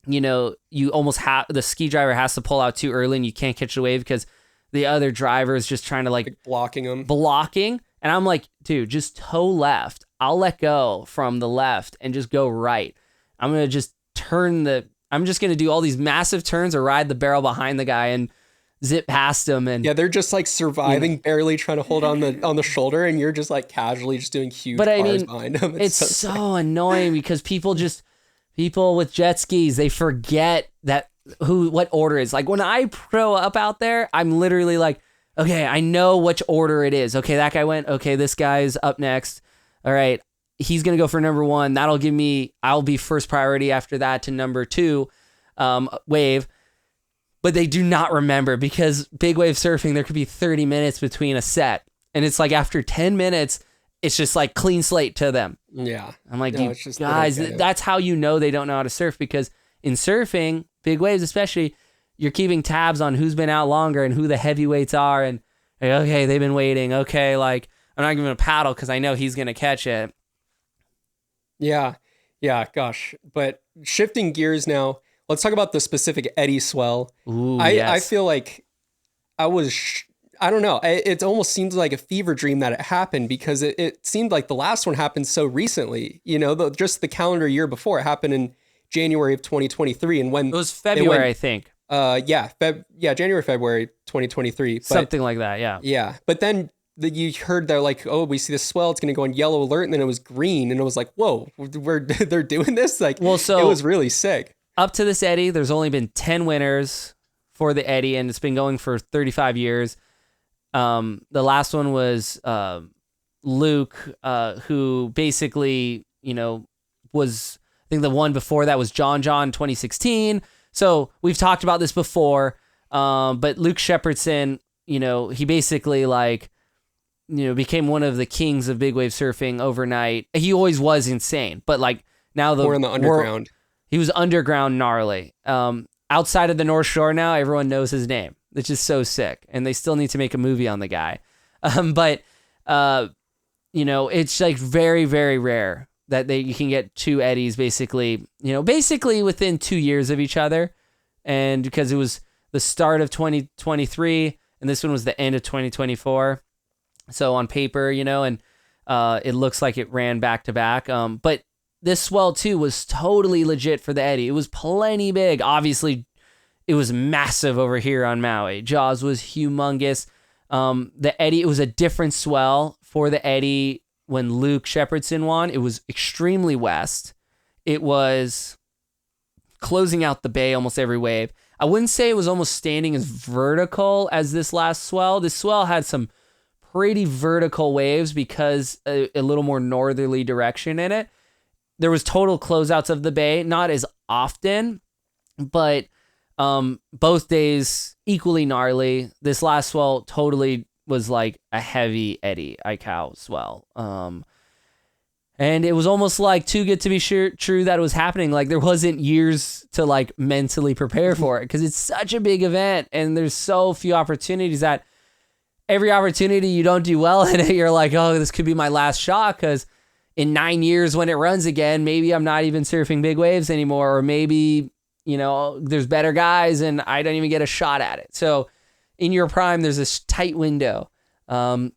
you almost have, the ski driver has to pull out too early and you can't catch the wave because the other driver is just trying to like blocking them. And I'm like, dude, just toe left. I'll let go from the left and just go right. I'm going to just I'm just going to do all these massive turns or ride the barrel behind the guy and zip past them. And they're just like surviving, barely trying to hold on the shoulder, and you're just like casually just doing huge bars behind them. It's so annoying because people with jet skis, they forget what order is. Like when I pro up out there, I'm literally like, okay, I know which order it is. Okay, that guy went. Okay, this guy's up next. All right, he's gonna go for number 1. I'll be first priority after that to number 2 wave. But they do not remember, because big wave surfing, there could be 30 minutes between a set. And it's like after 10 minutes, it's just like clean slate to them. Yeah. I'm like, you guys, that's how you know they don't know how to surf. Because in surfing, big waves especially, you're keeping tabs on who's been out longer and who the heavyweights are. And like, okay, they've been waiting. Okay, like I'm not giving him a paddle because I know he's going to catch it. Yeah. Yeah, gosh. But shifting gears now, let's talk about the specific Eddie Swell. Ooh, I feel like I don't know. It almost seems like a fever dream that it happened, because it seemed like the last one happened so recently. Just the calendar year before, it happened in January of 2023, and when It was February, I think. January, February 2023. But, Something like that, yeah. Yeah, but then you heard they're like, oh, we see the swell, it's going to go on yellow alert, and then it was green, and it was like, whoa, they're doing this? Like, well, so it was really sick. Up to this eddy, there's only been 10 winners for the eddy, and it's been going for 35 years. The last one was Luke, who basically, was, I think the one before that was John 2016. So we've talked about this before, but Luke Shepherdson, he basically became one of the kings of big wave surfing overnight. He always was insane, but now Or in the underground. He was underground gnarly. Outside of the North Shore now, everyone knows his name. It's just so sick, and they still need to make a movie on the guy. But it's very, very rare that you can get two eddies basically within 2 years of each other, and because it was the start of 2023 and this one was the end of 2024, so on paper, and it looks like it ran back to back. But this swell too was totally legit for the eddy. It was plenty big. Obviously, it was massive over here on Maui. Jaws was humongous. The eddy, it was a different swell for the eddy when Luke Shepherdson won. It was extremely west. It was closing out the bay almost every wave. I wouldn't say it was almost standing as vertical as this last swell. This swell had some pretty vertical waves because a little more northerly direction in it. There was total closeouts of the bay, not as often, but both days equally gnarly. This last swell totally was like a heavy eddy Aikau swell. And it was almost like too good to be true that it was happening. Like there wasn't years to mentally prepare for it because it's such a big event and there's so few opportunities that every opportunity you don't do well in it, you're like, oh, this could be my last shot because in 9 years when it runs again, maybe I'm not even surfing big waves anymore, or maybe, there's better guys and I don't even get a shot at it. So in your prime, there's this tight window. But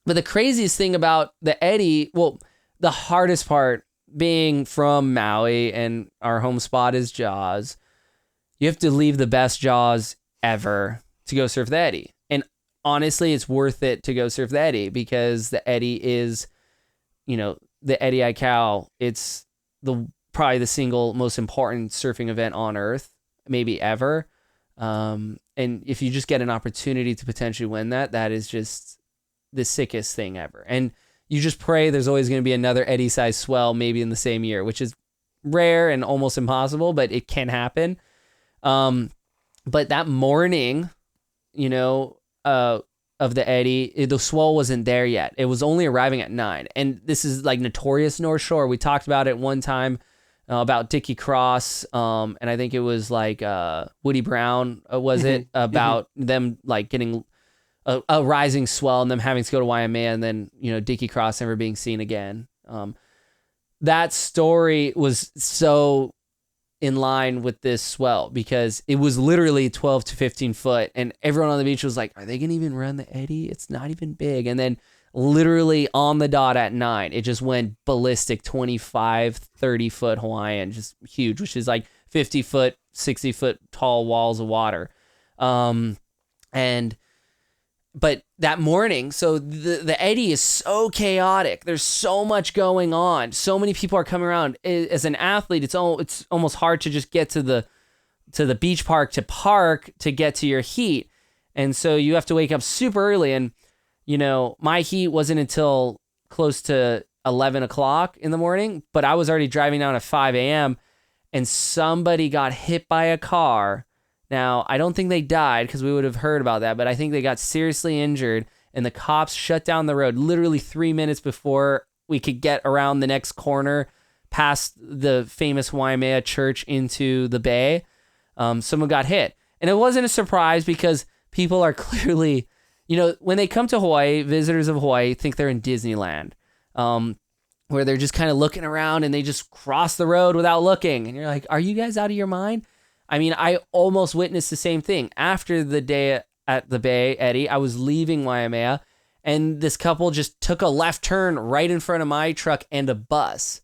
the craziest thing about the eddy, the hardest part being from Maui and our home spot is Jaws, you have to leave the best Jaws ever to go surf the eddy. And honestly, it's worth it to go surf the eddy because the eddy is, the Eddy Aikau, it's probably the single most important surfing event on earth, maybe ever. And if you just get an opportunity to potentially win that is just the sickest thing ever. And you just pray there's always going to be another eddy size swell maybe in the same year, which is rare and almost impossible, but it can happen. But that morning, of the eddy, the swell wasn't there yet. It was only arriving at 9. And this is notorious North Shore. We talked about it one time about Dickie Cross. And I think it was Woody Brown, was it? About them getting a rising swell and them having to go to Waimea and then, Dickie Cross never being seen again. That story was so in line with this swell because it was literally 12 to 15 foot and everyone on the beach was like, are they going to even run the eddy? It's not even big. And then literally on the dot at 9, it just went ballistic, 25, 30 foot Hawaiian, just huge, which is 50 foot, 60 foot tall walls of water. But that morning, so the eddy is so chaotic. There's so much going on. So many people are coming around. As an athlete, it's almost hard to just get to the beach park to get to your heat. And so you have to wake up super early. And, my heat wasn't until close to 11 o'clock in the morning, but I was already driving down at 5 a.m. and somebody got hit by a car. Now, I don't think they died because we would have heard about that, but I think they got seriously injured and the cops shut down the road literally 3 minutes before we could get around the next corner past the famous Waimea church into the bay. Someone got hit. And it wasn't a surprise because people are clearly, when they come to Hawaii, visitors of Hawaii think they're in Disneyland, where they're just kind of looking around and they just cross the road without looking. And you're like, are you guys out of your mind? I mean, I almost witnessed the same thing. After the day at the Bay Eddy, I was leaving Waimea, and this couple just took a left turn right in front of my truck and a bus.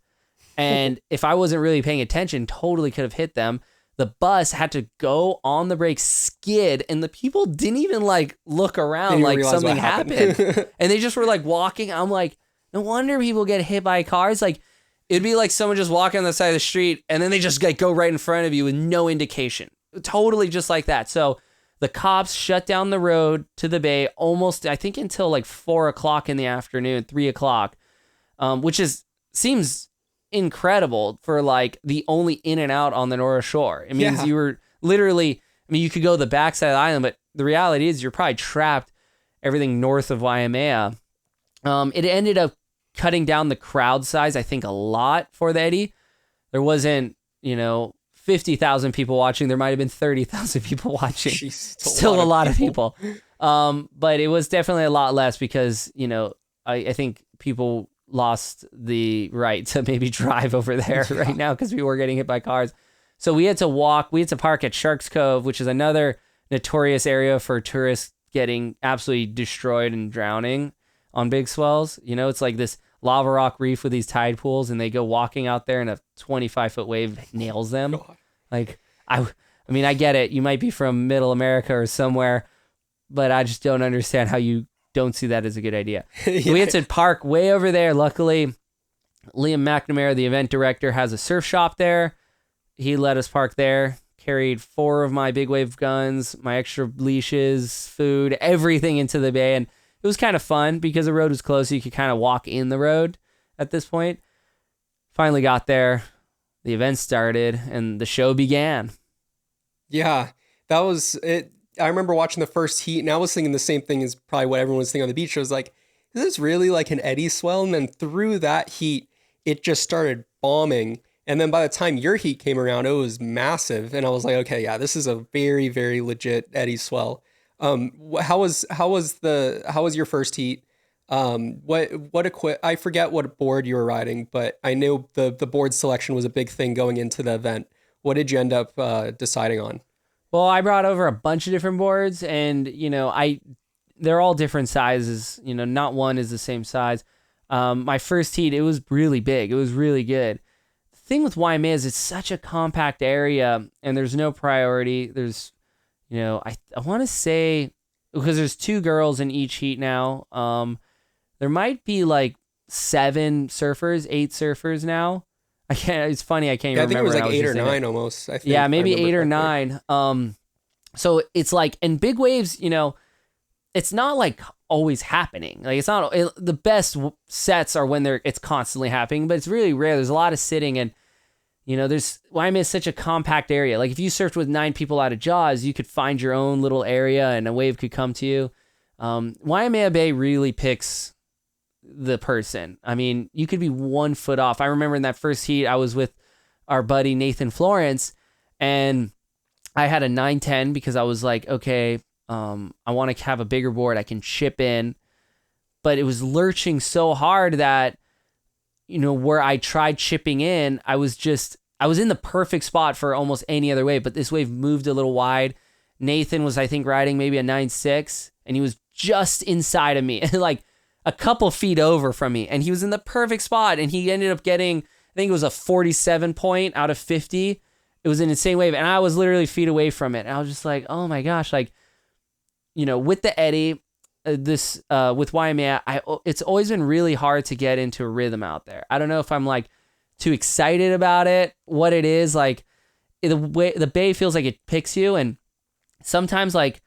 And if I wasn't really paying attention, totally could have hit them. The bus had to go on the brakes, skid, and the people didn't even like look around like something happened. And they just were like walking. I'm like, no wonder people get hit by cars. Like, it'd be like someone just walking on the side of the street and then they just like go right in front of you with no indication. Totally just like that. So the cops shut down the road to the bay almost, I think, until like 4 o'clock in the afternoon, 3 o'clock, which seems incredible for like the only in and out on the North Shore. It means you were literally, I mean, you could go to the backside of the island, but the reality is you're probably trapped everything north of Waimea. It ended up cutting down the crowd size, I think, a lot for the Eddy. There wasn't, 50,000 people watching. There might have been 30,000 people watching. Jeez, still a lot of people. But it was definitely a lot less because, I think people lost the right to maybe drive over there right now because we were getting hit by cars. So we had to park at Sharks Cove, which is another notorious area for tourists getting absolutely destroyed and drowning on big swells. It's like this lava rock reef with these tide pools, and they go walking out there and a 25-foot wave nails them. God. Like, I mean, I get it. You might be from Middle America or somewhere, but I just don't understand how you don't see that as a good idea. So we had to park way over there. Luckily, Liam McNamara, the event director, has a surf shop there. He let us park there, carried 4 of my big wave guns, my extra leashes, food, everything into the bay. And it was kind of fun because the road was close. So you could kind of walk in the road at this point. Finally got there. The event started and the show began. Yeah, that was it. I remember watching the first heat, and I was thinking the same thing as probably what everyone was thinking on the beach. I was like, is this really like an eddy swell? And then through that heat, it just started bombing. And then by the time your heat came around, it was massive. And I was like, okay, yeah, this is a very, very legit eddy swell. How was your first heat? I forget what board you were riding, but I knew the board selection was a big thing going into the event. What did you end up deciding on? Well, I brought over a bunch of different boards, and they're all different sizes. Not one is the same size. My first heat, it was really big. It was really good. The thing with Waimea is it's such a compact area, and there's no priority. There's, I want to say, because there's 2 girls in each heat now. There might be like 7 surfers, 8 surfers now. It's funny. I can't even remember. I think it was like 8 or 9 almost. I think. Yeah, maybe 8 or 9. So it's like, and big waves, it's not like always happening. Like, it's not the best sets are when it's constantly happening, but it's really rare. There's a lot of sitting, and Waimea is such a compact area. Like, if you surfed with 9 people out of Jaws, you could find your own little area and a wave could come to you. Waimea Bay really picks the person. I mean, you could be 1 foot off. I remember in that first heat, I was with our buddy Nathan Florence, and I had a 910 because I was like, okay, I want to have a bigger board I can chip in, but it was lurching so hard that, where I tried chipping in, I was in the perfect spot for almost any other wave, but this wave moved a little wide. Nathan was, I think, riding maybe a 9.6, and he was just inside of me, like a couple feet over from me, and he was in the perfect spot, and he ended up getting, I think it was a 47 point out of 50. It was an insane wave, and I was literally feet away from it, and I was just like, oh my gosh, like, with the eddy, with Waimea, it's always been really hard to get into a rhythm out there. I don't know if I'm like too excited about it, what it is, like the bay feels like it picks you, and sometimes like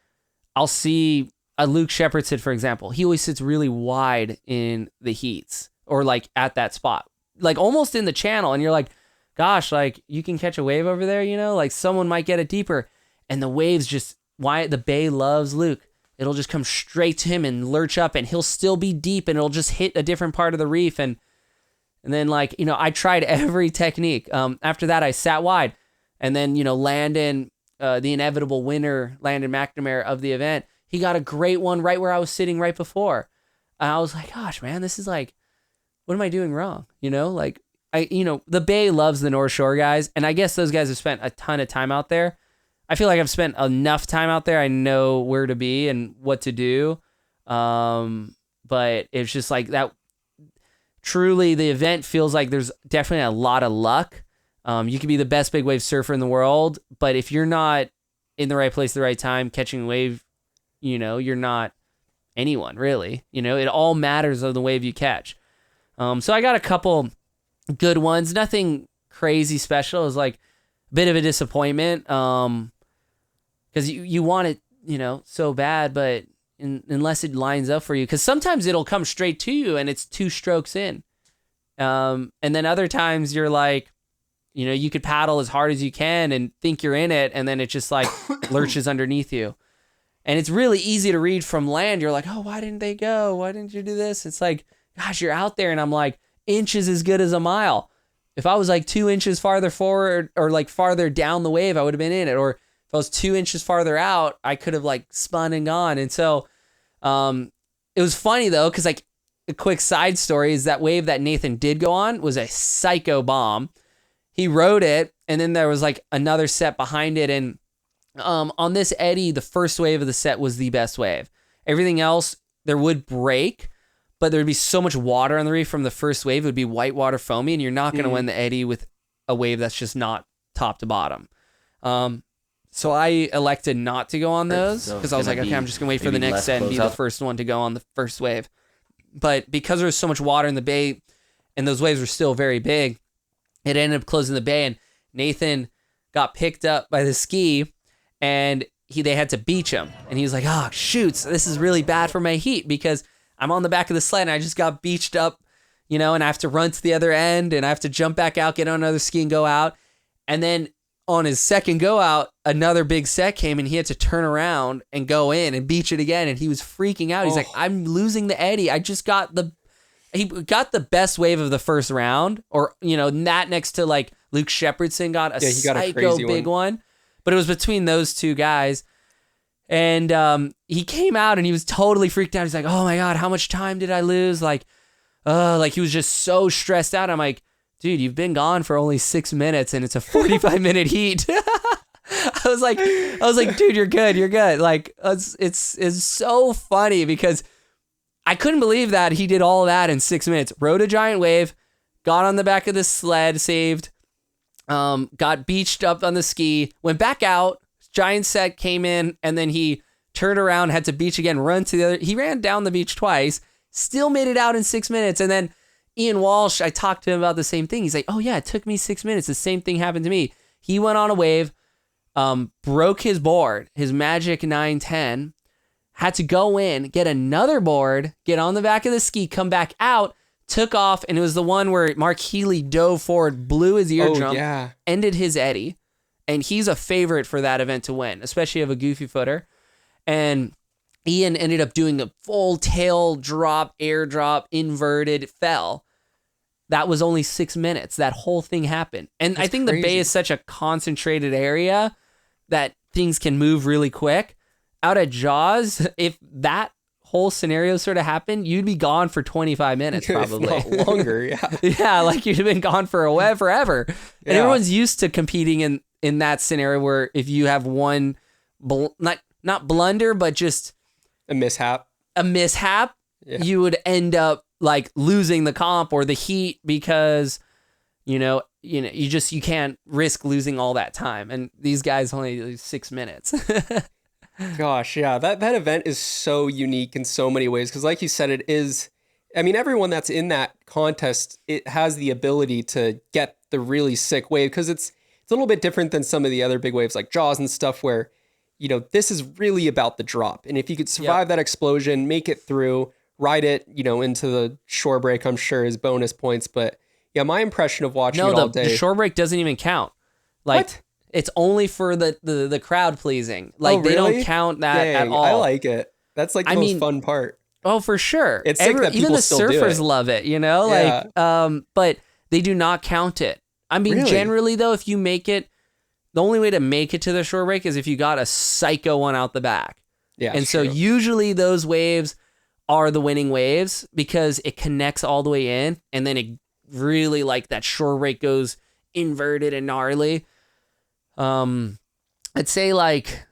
I'll see Luke Shepherdson, for example. He always sits really wide in the heats, or like at that spot, like almost in the channel, and you're like, gosh, like you can catch a wave over there, like someone might get it deeper, and the waves just, why the bay loves Luke. It'll just come straight to him and lurch up, and he'll still be deep, and it'll just hit a different part of the reef, and then like, I tried every technique. After that, I sat wide, and then Landon, the inevitable winner, Landon McNamara of the event, he got a great one right where I was sitting right before. I was like, gosh, man, this is like, what am I doing wrong? Like the bay loves the North Shore guys. And I guess those guys have spent a ton of time out there. I feel like I've spent enough time out there. I know where to be and what to do. But it's just like that truly the event feels like there's definitely a lot of luck. You could be the best big wave surfer in the world, but if you're not in the right place at the right time, catching a wave, you're not anyone really. It all matters on the wave you catch. So I got a couple good ones, nothing crazy special. It was like a bit of a disappointment because you want it, so bad, but unless it lines up for you, because sometimes it'll come straight to you and it's 2 strokes in. And then other times you're like, you could paddle as hard as you can and think you're in it, and then it just like lurches underneath you. And it's really easy to read from land. You're like, oh, why didn't they go? Why didn't you do this? It's like, gosh, you're out there, and I'm like, inches as good as a mile. If I was like 2 inches farther forward or like farther down the wave, I would have been in it. Or if I was 2 inches farther out, I could have like spun and gone. And so it was funny though, because like a quick side story is that wave that Nathan did go on was a psycho bomb. He rode it, and then there was like another set behind it. And on this eddy, the first wave of the set was the best wave. Everything else, there would break, but there would be so much water on the reef from the first wave. It would be whitewater foamy, and you're not going to win the eddy with a wave that's just not top to bottom. So I elected not to go on those because I was like, okay, I'm just going to wait for the next set and be the first one to go on the first wave. But because there was so much water in the bay and those waves were still very big, it ended up closing the bay, and Nathan got picked up by the ski, and they had to beach him. And he was like, oh, shoots, this is really bad for my heat because I'm on the back of the sled and I just got beached up, and I have to run to the other end and I have to jump back out, get on another ski and go out. And then on his second go out, another big set came and he had to turn around and go in and beach it again. And he was freaking out. He's like, I'm losing the eddy. He got the best wave of the first round, or, that next to like Luke Shepherdson got a psycho big one. But it was between those two guys. And he came out and he was totally freaked out. He's like, oh my God, how much time did I lose? Like he was just so stressed out. I'm like, dude, you've been gone for only 6 minutes and it's a 45-minute heat. I was like, dude, you're good. Like, it's so funny because I couldn't believe that he did all of that in 6 minutes. Rode a giant wave, got on the back of the sled, saved, got beached up on the ski, went back out, giant set came in, and then he turned around, had to beach again, run to the other. He ran down the beach twice, still made it out in 6 minutes. And then Ian Walsh, I talked to him about the same thing. He's like, oh yeah, it took me 6 minutes. The same thing happened to me. He went on a wave, broke his board, his Magic 910, had to go in, get another board, get on the back of the ski, come back out, took off, and it was the one where Mark Healy dove forward, blew his eardrum, ended his eddy, and he's a favorite for that event to win, especially of a goofy footer. And Ian ended up doing a full tail drop, air drop, inverted, fell. That was only 6 minutes. That whole thing happened. And I think crazy. The bay is such a concentrated area that things can move really quick. Out at Jaws, if that whole scenario sort of happened, you'd be gone for 25 minutes probably. If not longer, yeah. Yeah, like you'd have been gone for forever. Yeah. And everyone's used to competing in that scenario where if you have one, not blunder, but just a mishap, you would end up like losing the comp or the heat because, you can't risk losing all that time. And these guys only 6 minutes. Gosh, yeah, that event is so unique in so many ways because like you said, it is, I mean, everyone that's in that contest, it has the ability to get the really sick wave because it's a little bit different than some of the other big waves like Jaws and stuff where, this is really about the drop. And if you could survive that explosion, make it through, ride it, into the shore break, I'm sure is bonus points. But yeah, my impression of watching it all day. The shore break doesn't even count. Like, what? It's only for the crowd pleasing. Like, they don't count that at all. I like it. That's like the most fun part. Oh, for sure. It's sick that people even the still do surfers it. love it, like, but they do not count it. I mean, really? Generally though, if you make it, the only way to make it to the shore break is if you got a psycho one out the back. Yeah. And so usually those waves are the winning waves because it connects all the way in, and then it really, like, that shore break goes inverted and gnarly. I'd say, like,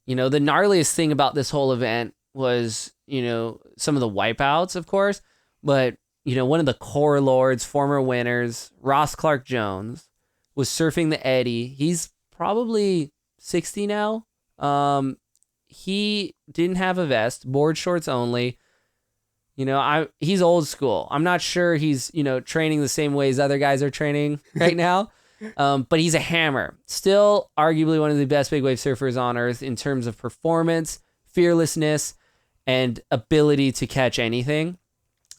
the gnarliest thing about this whole event was, some of the wipeouts, of course, but one of the core lords, former winners, Ross Clark Jones, was surfing the eddy. He's probably 60 now. He didn't have a vest, board shorts only. He's old school. I'm not sure he's, training the same way as other guys are training right now. But he's a hammer. Still arguably one of the best big wave surfers on earth in terms of performance, fearlessness, and ability to catch anything.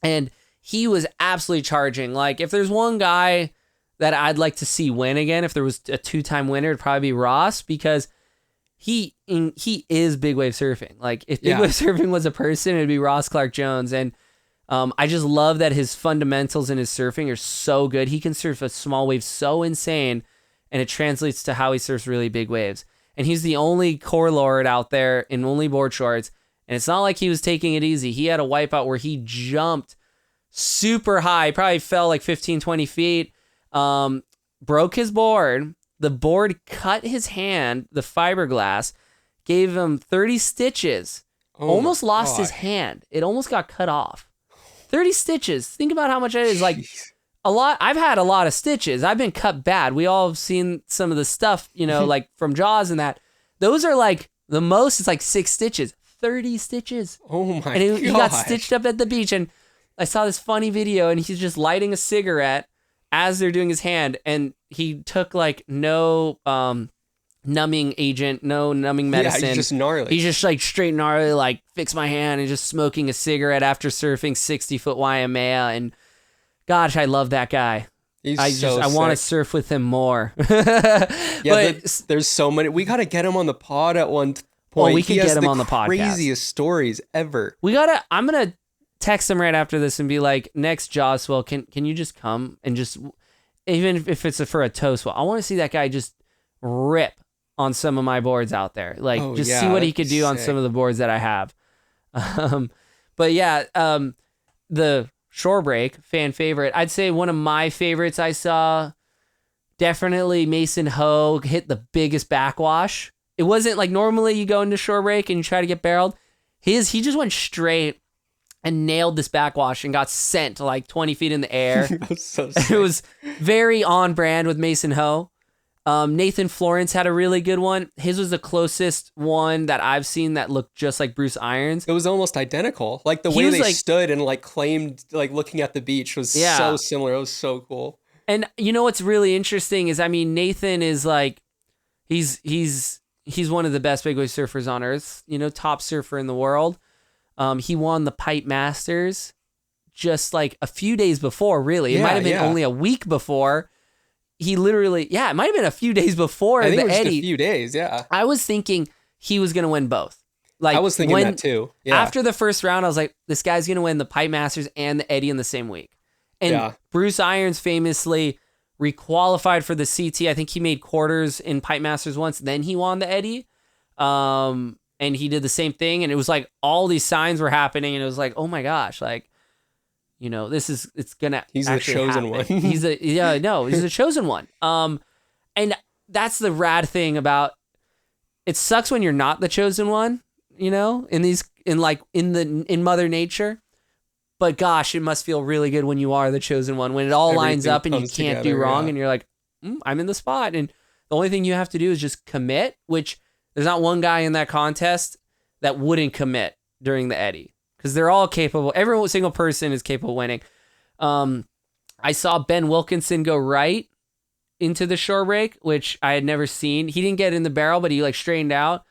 And he was absolutely charging. Like, if there's one guy that I'd like to see win again, if there was a 2-time winner, it'd probably be Ross, because he is big wave surfing. Like, if big wave surfing was a person, it'd be Ross Clark Jones. And I just love that his fundamentals in his surfing are so good. He can surf a small wave so insane, and it translates to how he surfs really big waves. And he's the only core lord out there in only board shorts. And it's not like he was taking it easy. He had a wipeout where he jumped super high, probably fell like 15, 20 feet, broke his board. The board cut his hand, the fiberglass, gave him 30 stitches, almost lost his hand. It almost got cut off. 30 stitches. Think about how much that is. Like, a lot. I've had a lot of stitches. I've been cut bad. We all have seen some of the stuff, like from Jaws and that. Those are like the most. It's like 6 stitches. 30 stitches. Oh my god. And he got stitched up at the beach. And I saw this funny video, and he's just lighting a cigarette as they're doing his hand. And he took like no numbing agent, no numbing medicine. Yeah, he's just gnarly. He's just like straight gnarly, like fix my hand, and just smoking a cigarette after surfing 60-foot Waimea. And gosh, I love that guy. I want to surf with him more. There's so many. We got to get him on the pod at one point. Well, we can get him on the podcast. Craziest stories ever. I'm going to text him right after this and be like, next Jaws swell, can you just come and just, even if it's for a toe swell, I want to see that guy just rip on some of my boards out there. Like, see what he could do on some of the boards that I have. The shore break, fan favorite. I'd say one of my favorites I saw, definitely Mason Ho hit the biggest backwash. It wasn't like normally you go into shore break and you try to get barreled. He just went straight and nailed this backwash and got sent like 20 feet in the air. It was very on brand with Mason Ho. Nathan Florence had a really good one. His was the closest one that I've seen that looked just like Bruce Irons. It was almost identical. Like the way they stood and like claimed, like looking at the beach was so similar. It was so cool. And you know what's really interesting is, I mean, Nathan is like, he's one of the best big wave surfers on earth, top surfer in the world. He won the Pipe Masters just like a few days before, really. It might have been only a week before. He literally, it might have been a few days before I think the it was Eddie. Just a few days, yeah. I was thinking he was going to win both. Like, I was thinking that too. Yeah. After the first round, I was like, this guy's going to win the Pipe Masters and the Eddie in the same week. And Bruce Irons famously requalified for the CT. I think he made quarters in Pipe Masters once, then he won the Eddie. And he did the same thing. And it was like all these signs were happening. And it was like, oh my gosh, like, it's gonna. He's the chosen one. He's the chosen one. And that's the rad thing about. It sucks when you're not the chosen one, in Mother Nature. But gosh, it must feel really good when you are the chosen one, when it all lines up and you can't do wrong, and you're like, I'm in the spot. And the only thing you have to do is just commit. Which there's not one guy in that contest that wouldn't commit during the Eddie. Because they're all capable. Every single person is capable of winning. I saw Ben Wilkinson go right into the shore break, which I had never seen. He didn't get in the barrel, but he like straightened out.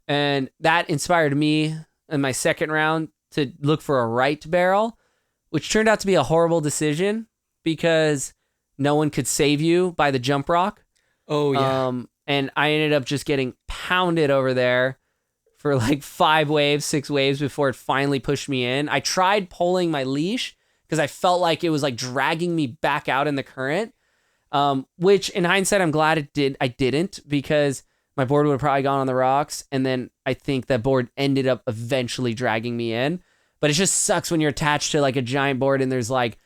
And that inspired me in my second round to look for a right barrel, which turned out to be a horrible decision because no one could save you by the jump rock. Oh, yeah. And I ended up just getting pounded over there for like 5 waves, 6 waves before it finally pushed me in. I tried pulling my leash because I felt like it was like dragging me back out in the current, which in hindsight, I'm glad I didn't, because my board would have probably gone on the rocks. And then I think that board ended up eventually dragging me in. But it just sucks when you're attached to like a giant board and there's like,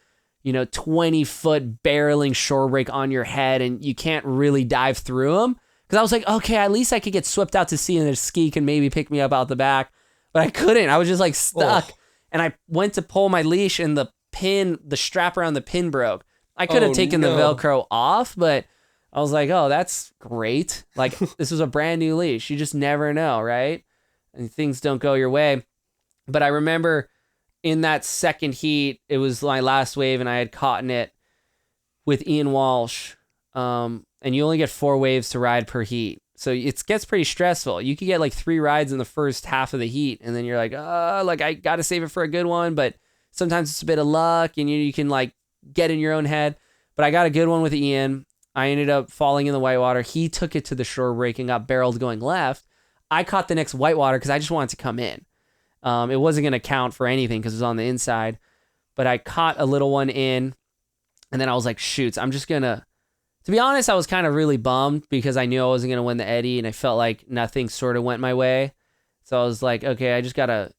20-foot barreling shore break on your head and you can't really dive through them. Because I was like, okay, at least I could get swept out to sea and the ski can maybe pick me up out the back. But I couldn't. I was just like stuck. And I went to pull my leash and the the strap around the pin broke. I could have taken the no. Velcro off, but I was like, oh, that's great. Like, this was a brand new leash. You just never know, right? And things don't go your way. But I remember in that second heat, it was my last wave, and I had caught in it with Ian Walsh. And you only get 4 waves to ride per heat. So it gets pretty stressful. You could get like 3 rides in the first half of the heat, and then you're like, oh, like I got to save it for a good one. But sometimes it's a bit of luck, and you can like get in your own head. But I got a good one with Ian. I ended up falling in the whitewater. He took it to the shore break and got barreled going left. I caught the next whitewater because I just wanted to come in. It wasn't going to count for anything because it was on the inside. But I caught a little one in, and then I was like, shoots, I'm just going to be honest, I was kind of really bummed because I knew I wasn't going to win the Eddy, and I felt like nothing sort of went my way. So I was like, okay, I just got to,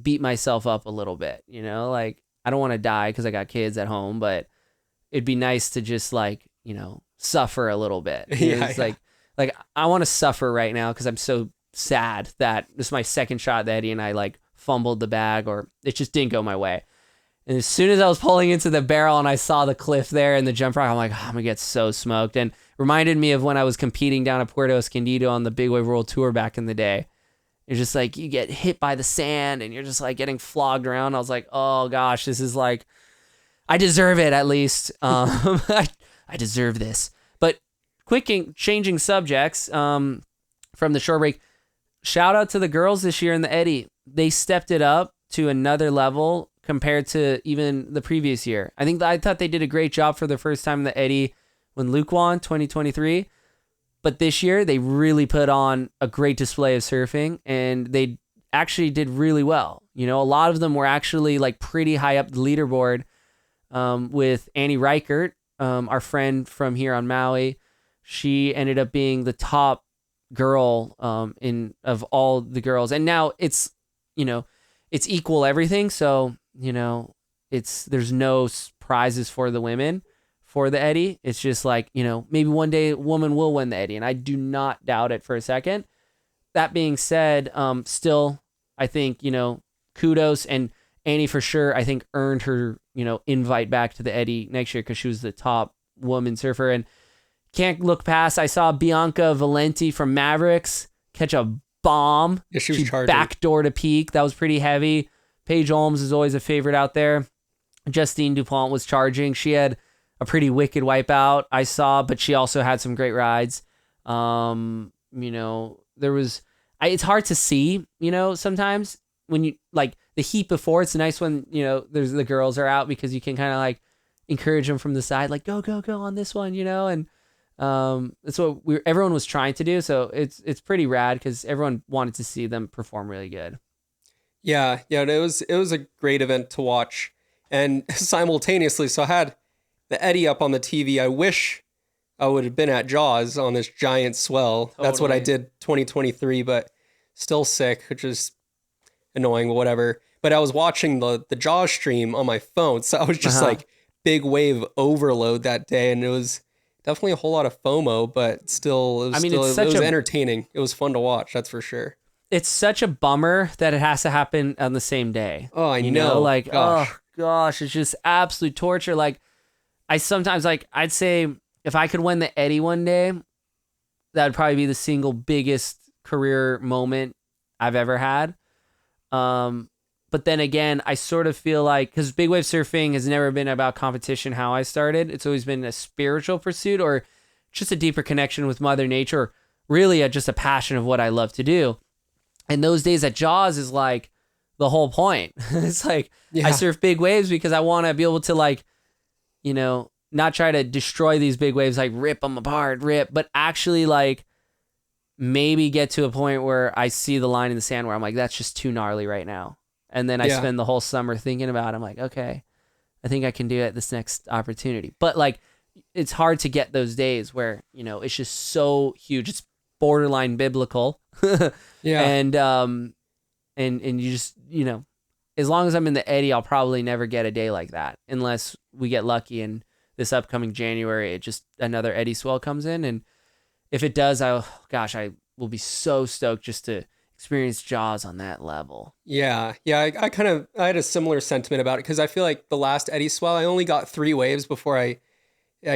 beat myself up a little bit, like I don't want to die because I got kids at home, but it'd be nice to just like, suffer a little bit. It's like I want to suffer right now because I'm so sad that this is my second shot at the Eddy and I like fumbled the bag or it just didn't go my way. And as soon as I was pulling into the barrel and I saw the cliff there and the jump rock, I'm like, oh, I'm gonna get so smoked. And reminded me of when I was competing down at Puerto Escondido on the Big Wave World Tour back in the day. It's just like you get hit by the sand and you're just like getting flogged around. I was like, oh gosh, this is like, I deserve it at least. I deserve this. But changing subjects from the shore break. Shout out to the girls this year in the Eddy. They stepped it up to another level compared to even the previous year. I thought they did a great job for the first time in the Eddy when Luke won 2023. But this year they really put on a great display of surfing and they actually did really well. A lot of them were actually like pretty high up the leaderboard with Annie Reichert, our friend from here on Maui. She ended up being the top girl of all the girls. And now it's equal everything. So, there's no prizes for the women for the Eddy. It's just like, maybe one day a woman will win the Eddy, and I do not doubt it for a second. That being said, still, I think, kudos, and Annie for sure, I think earned her, invite back to the Eddy next year because she was the top woman surfer. And can't look past, I saw Bianca Valenti from Mavericks catch a bomb. Yeah, she was charging. Backdoor to peak. That was pretty heavy. Paige Holmes is always a favorite out there. Justine Dupont was charging. She had a pretty wicked wipeout, I saw, but she also had some great rides. There was, it's hard to see, sometimes when you like the heat before. It's nice when, there's the girls are out because you can kind of like encourage them from the side, like go on this one, and that's what everyone was trying to do. So it's pretty rad because everyone wanted to see them perform really good. Yeah, it was a great event to watch. And simultaneously, so I had the Eddy up on the TV. I wish I would have been at Jaws on this giant swell. Totally. That's what I did 2023, but still sick, which is annoying, whatever. But I was watching the Jaws stream on my phone, so I was just like big wave overload that day, and it was definitely a whole lot of FOMO, but still, it was entertaining. It was fun to watch, that's for sure. It's such a bummer that it has to happen on the same day. Oh, I know. Like, gosh. Oh gosh, it's just absolute torture. Like, I sometimes, like, I'd say if I could win the Eddy one day, that would probably be the single biggest career moment I've ever had. But then again, I sort of feel like, because big wave surfing has never been about competition how I started. It's always been a spiritual pursuit or just a deeper connection with Mother Nature, or really just a passion of what I love to do. And those days at Jaws is like the whole point. It's like, I surf big waves because I want to be able to like, not try to destroy these big waves, like rip them apart, but actually like maybe get to a point where I see the line in the sand where I'm like, that's just too gnarly right now. And then I spend the whole summer thinking about it. I'm like, okay, I think I can do it this next opportunity. But like, it's hard to get those days where, it's just so huge. It's borderline biblical. And you just, as long as I'm in the Eddy, I'll probably never get a day like that unless we get lucky and this upcoming January, it just another Eddy swell comes in. And if it does, I will be so stoked just to experience Jaws on that level. Yeah, yeah. I had a similar sentiment about it because I feel like the last Eddie Swell, I only got 3 waves before I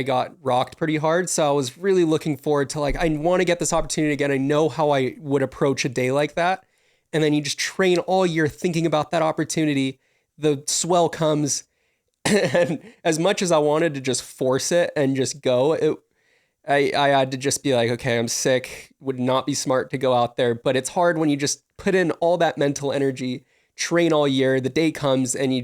got rocked pretty hard. So I was really looking forward to like I want to get this opportunity again. I know how I would approach a day like that, and then you just train all year thinking about that opportunity. The swell comes, and as much as I wanted to just force it and just go, I had to just be like, okay, I'm sick. Would not be smart to go out there. But it's hard when you just put in all that mental energy, train all year. The day comes and you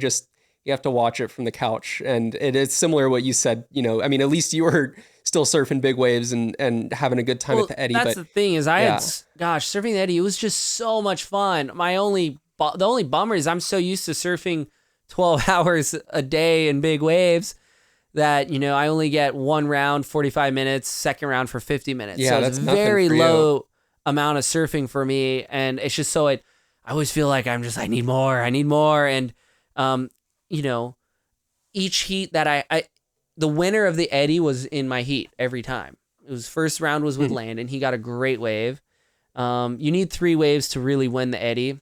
have to watch it from the couch. And it is similar to what you said. I mean, at least you were still surfing big waves and having a good time at the Eddy. That's the thing is yeah. surfing the Eddy, it was just so much fun. The only bummer is I'm so used to surfing 12 hours a day in big waves that, I only get one round, 45 minutes, second round for 50 minutes. Yeah, so that's it's very nothing for low amount of surfing for me. And it's just I always feel like I need more. And, each heat that the winner of the Eddy was in my heat every time. It was first round was with Landon. He got a great wave. You need 3 waves to really win the Eddy.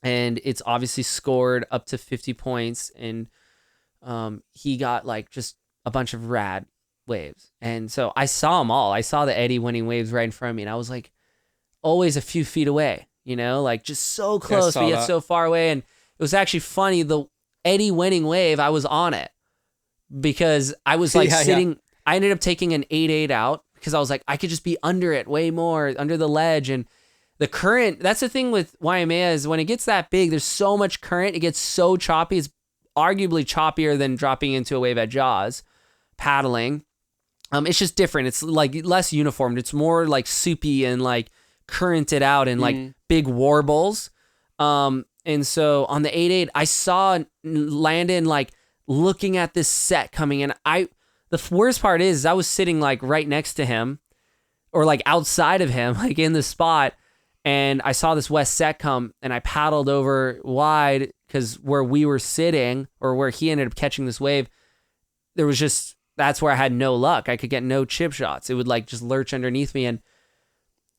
And it's obviously scored up to 50 points. And he got like just a bunch of rad waves. And so I saw them all. I saw the Eddy winning waves right in front of me. And I was like always a few feet away, like just so close, but yet so far away. And it was actually funny. The Eddy winning wave, I was on it because I was like sitting. Yeah. I ended up taking an 8-8 out because I was like, I could just be under it way more, under the ledge. And the current, that's the thing with Waimea is when it gets that big, there's so much current. It gets so choppy. It's arguably choppier than dropping into a wave at Jaws, paddling. It's just different. It's like less uniformed. It's more like soupy and like currented out and like big warbles. And so on the 8-8, I saw Landon like looking at this set coming in. The worst part is I was sitting like right next to him or like outside of him, like in the spot. And I saw this west set come and I paddled over wide because where we were sitting or where he ended up catching this wave, that's where I had no luck. I could get no chip shots. It would like just lurch underneath me. And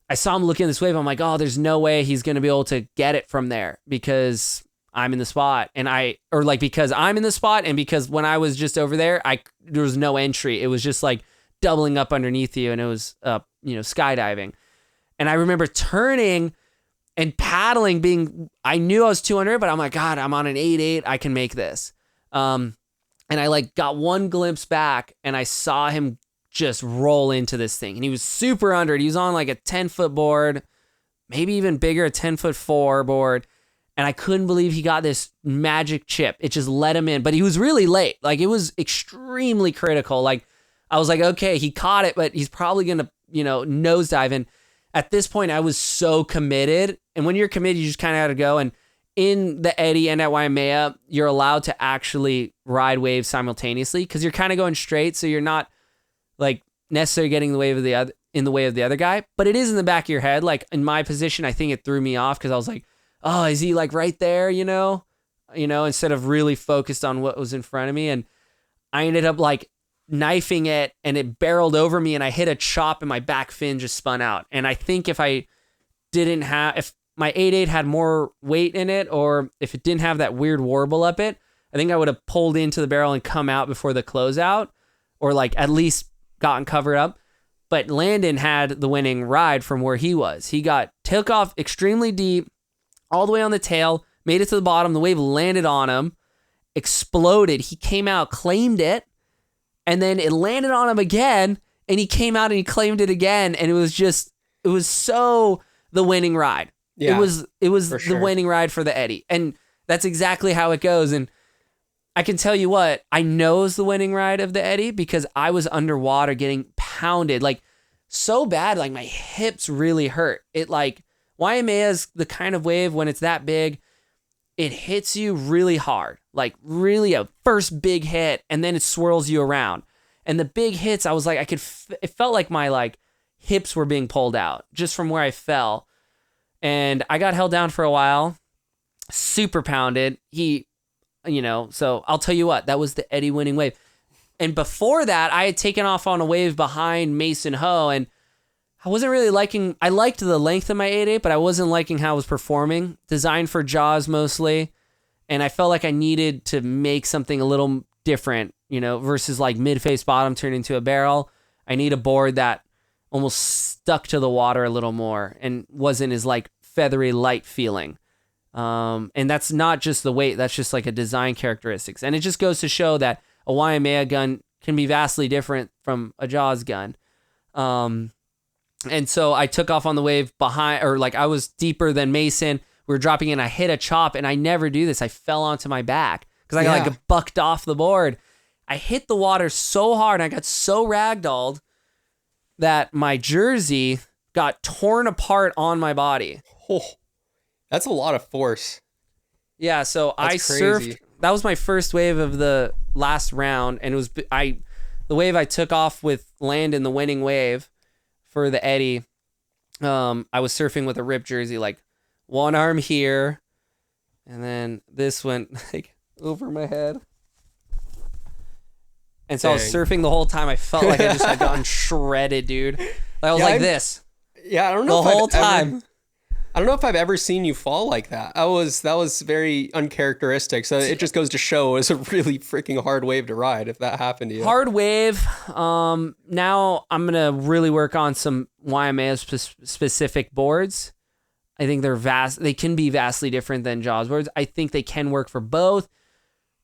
I saw him looking at this wave. I'm like, oh, there's no way he's going to be able to get it from there because I'm in the spot. Because I'm in the spot and because when I was just over there, there was no entry. It was just like doubling up underneath you and it was, skydiving. And I remember turning and paddling I knew I was 200, but I'm like, God, I'm on an 8-8. I can make this. And I like got one glimpse back and I saw him just roll into this thing. And he was super under it. He was on like a 10-foot board, maybe even bigger, a 10-foot board. And I couldn't believe he got this magic chip. It just let him in, but he was really late. Like it was extremely critical. Like I was like, okay, he caught it, but he's probably going to, nosedive. And at this point I was so committed. And when you're committed, you just kind of had to go. And in the Eddy and at Waimea, you're allowed to actually ride waves simultaneously because you're kind of going straight. So you're not like necessarily getting in the way of the other guy, but it is in the back of your head. Like in my position, I think it threw me off because I was like, oh, is he like right there? Instead of really focused on what was in front of me. And I ended up like knifing it and it barreled over me and I hit a chop and my back fin just spun out. And I think if my 8-8 had more weight in it or if it didn't have that weird warble up it, I think I would have pulled into the barrel and come out before the closeout or like at least gotten covered up. But Landon had the winning ride from where he was. He took off extremely deep, all the way on the tail, made it to the bottom. The wave landed on him, exploded. He came out, claimed it, and then it landed on him again, and he came out and he claimed it again. And it was so the winning ride. Yeah, it was the winning ride for the Eddy. And that's exactly how it goes. And I can tell you what, I know it was the winning ride of the Eddy because I was underwater getting pounded like so bad. Like my hips really hurt. It like Waimea is the kind of wave when it's that big, it hits you really hard, like really a first big hit. And then it swirls you around and the big hits. I was like, it felt like my like hips were being pulled out just from where I fell. And I got held down for a while, super pounded. So I'll tell you what, that was the Eddy winning wave. And before that, I had taken off on a wave behind Mason Ho, and I wasn't really liking, I liked the length of my 8/8, but I wasn't liking how it was performing. Designed for Jaws mostly. And I felt like I needed to make something a little different, versus like mid-face bottom turned into a barrel. I need a board that almost stuck to the water a little more and wasn't as like feathery light feeling. And that's not just the weight, that's just like a design characteristics. And it just goes to show that a Waimea gun can be vastly different from a Jaws gun. And so I took off on the wave behind, or like I was deeper than Mason. We were dropping in, I hit a chop, and I never do this. I fell onto my back because I got like bucked off the board. I hit the water so hard, and I got so ragdolled that my jersey got torn apart on my body. Oh, that's a lot of force. Yeah, so That's I crazy. surfed. That was my first wave of the last round, and it was the wave I took off with Landon, the winning wave for the Eddie. I was surfing with a ripped jersey, like one arm here, and then this went like over my head. And so I was surfing the whole time. I felt like I just had gotten shredded, dude. I was this. Yeah, I don't know the whole time. I don't know if I've ever seen you fall like that. That was very uncharacteristic. So it just goes to show it's a really freaking hard wave to ride if that happened to you. Hard wave. Now I'm gonna really work on some Waimea specific boards. I think they can be vastly different than Jaws boards. I think they can work for both,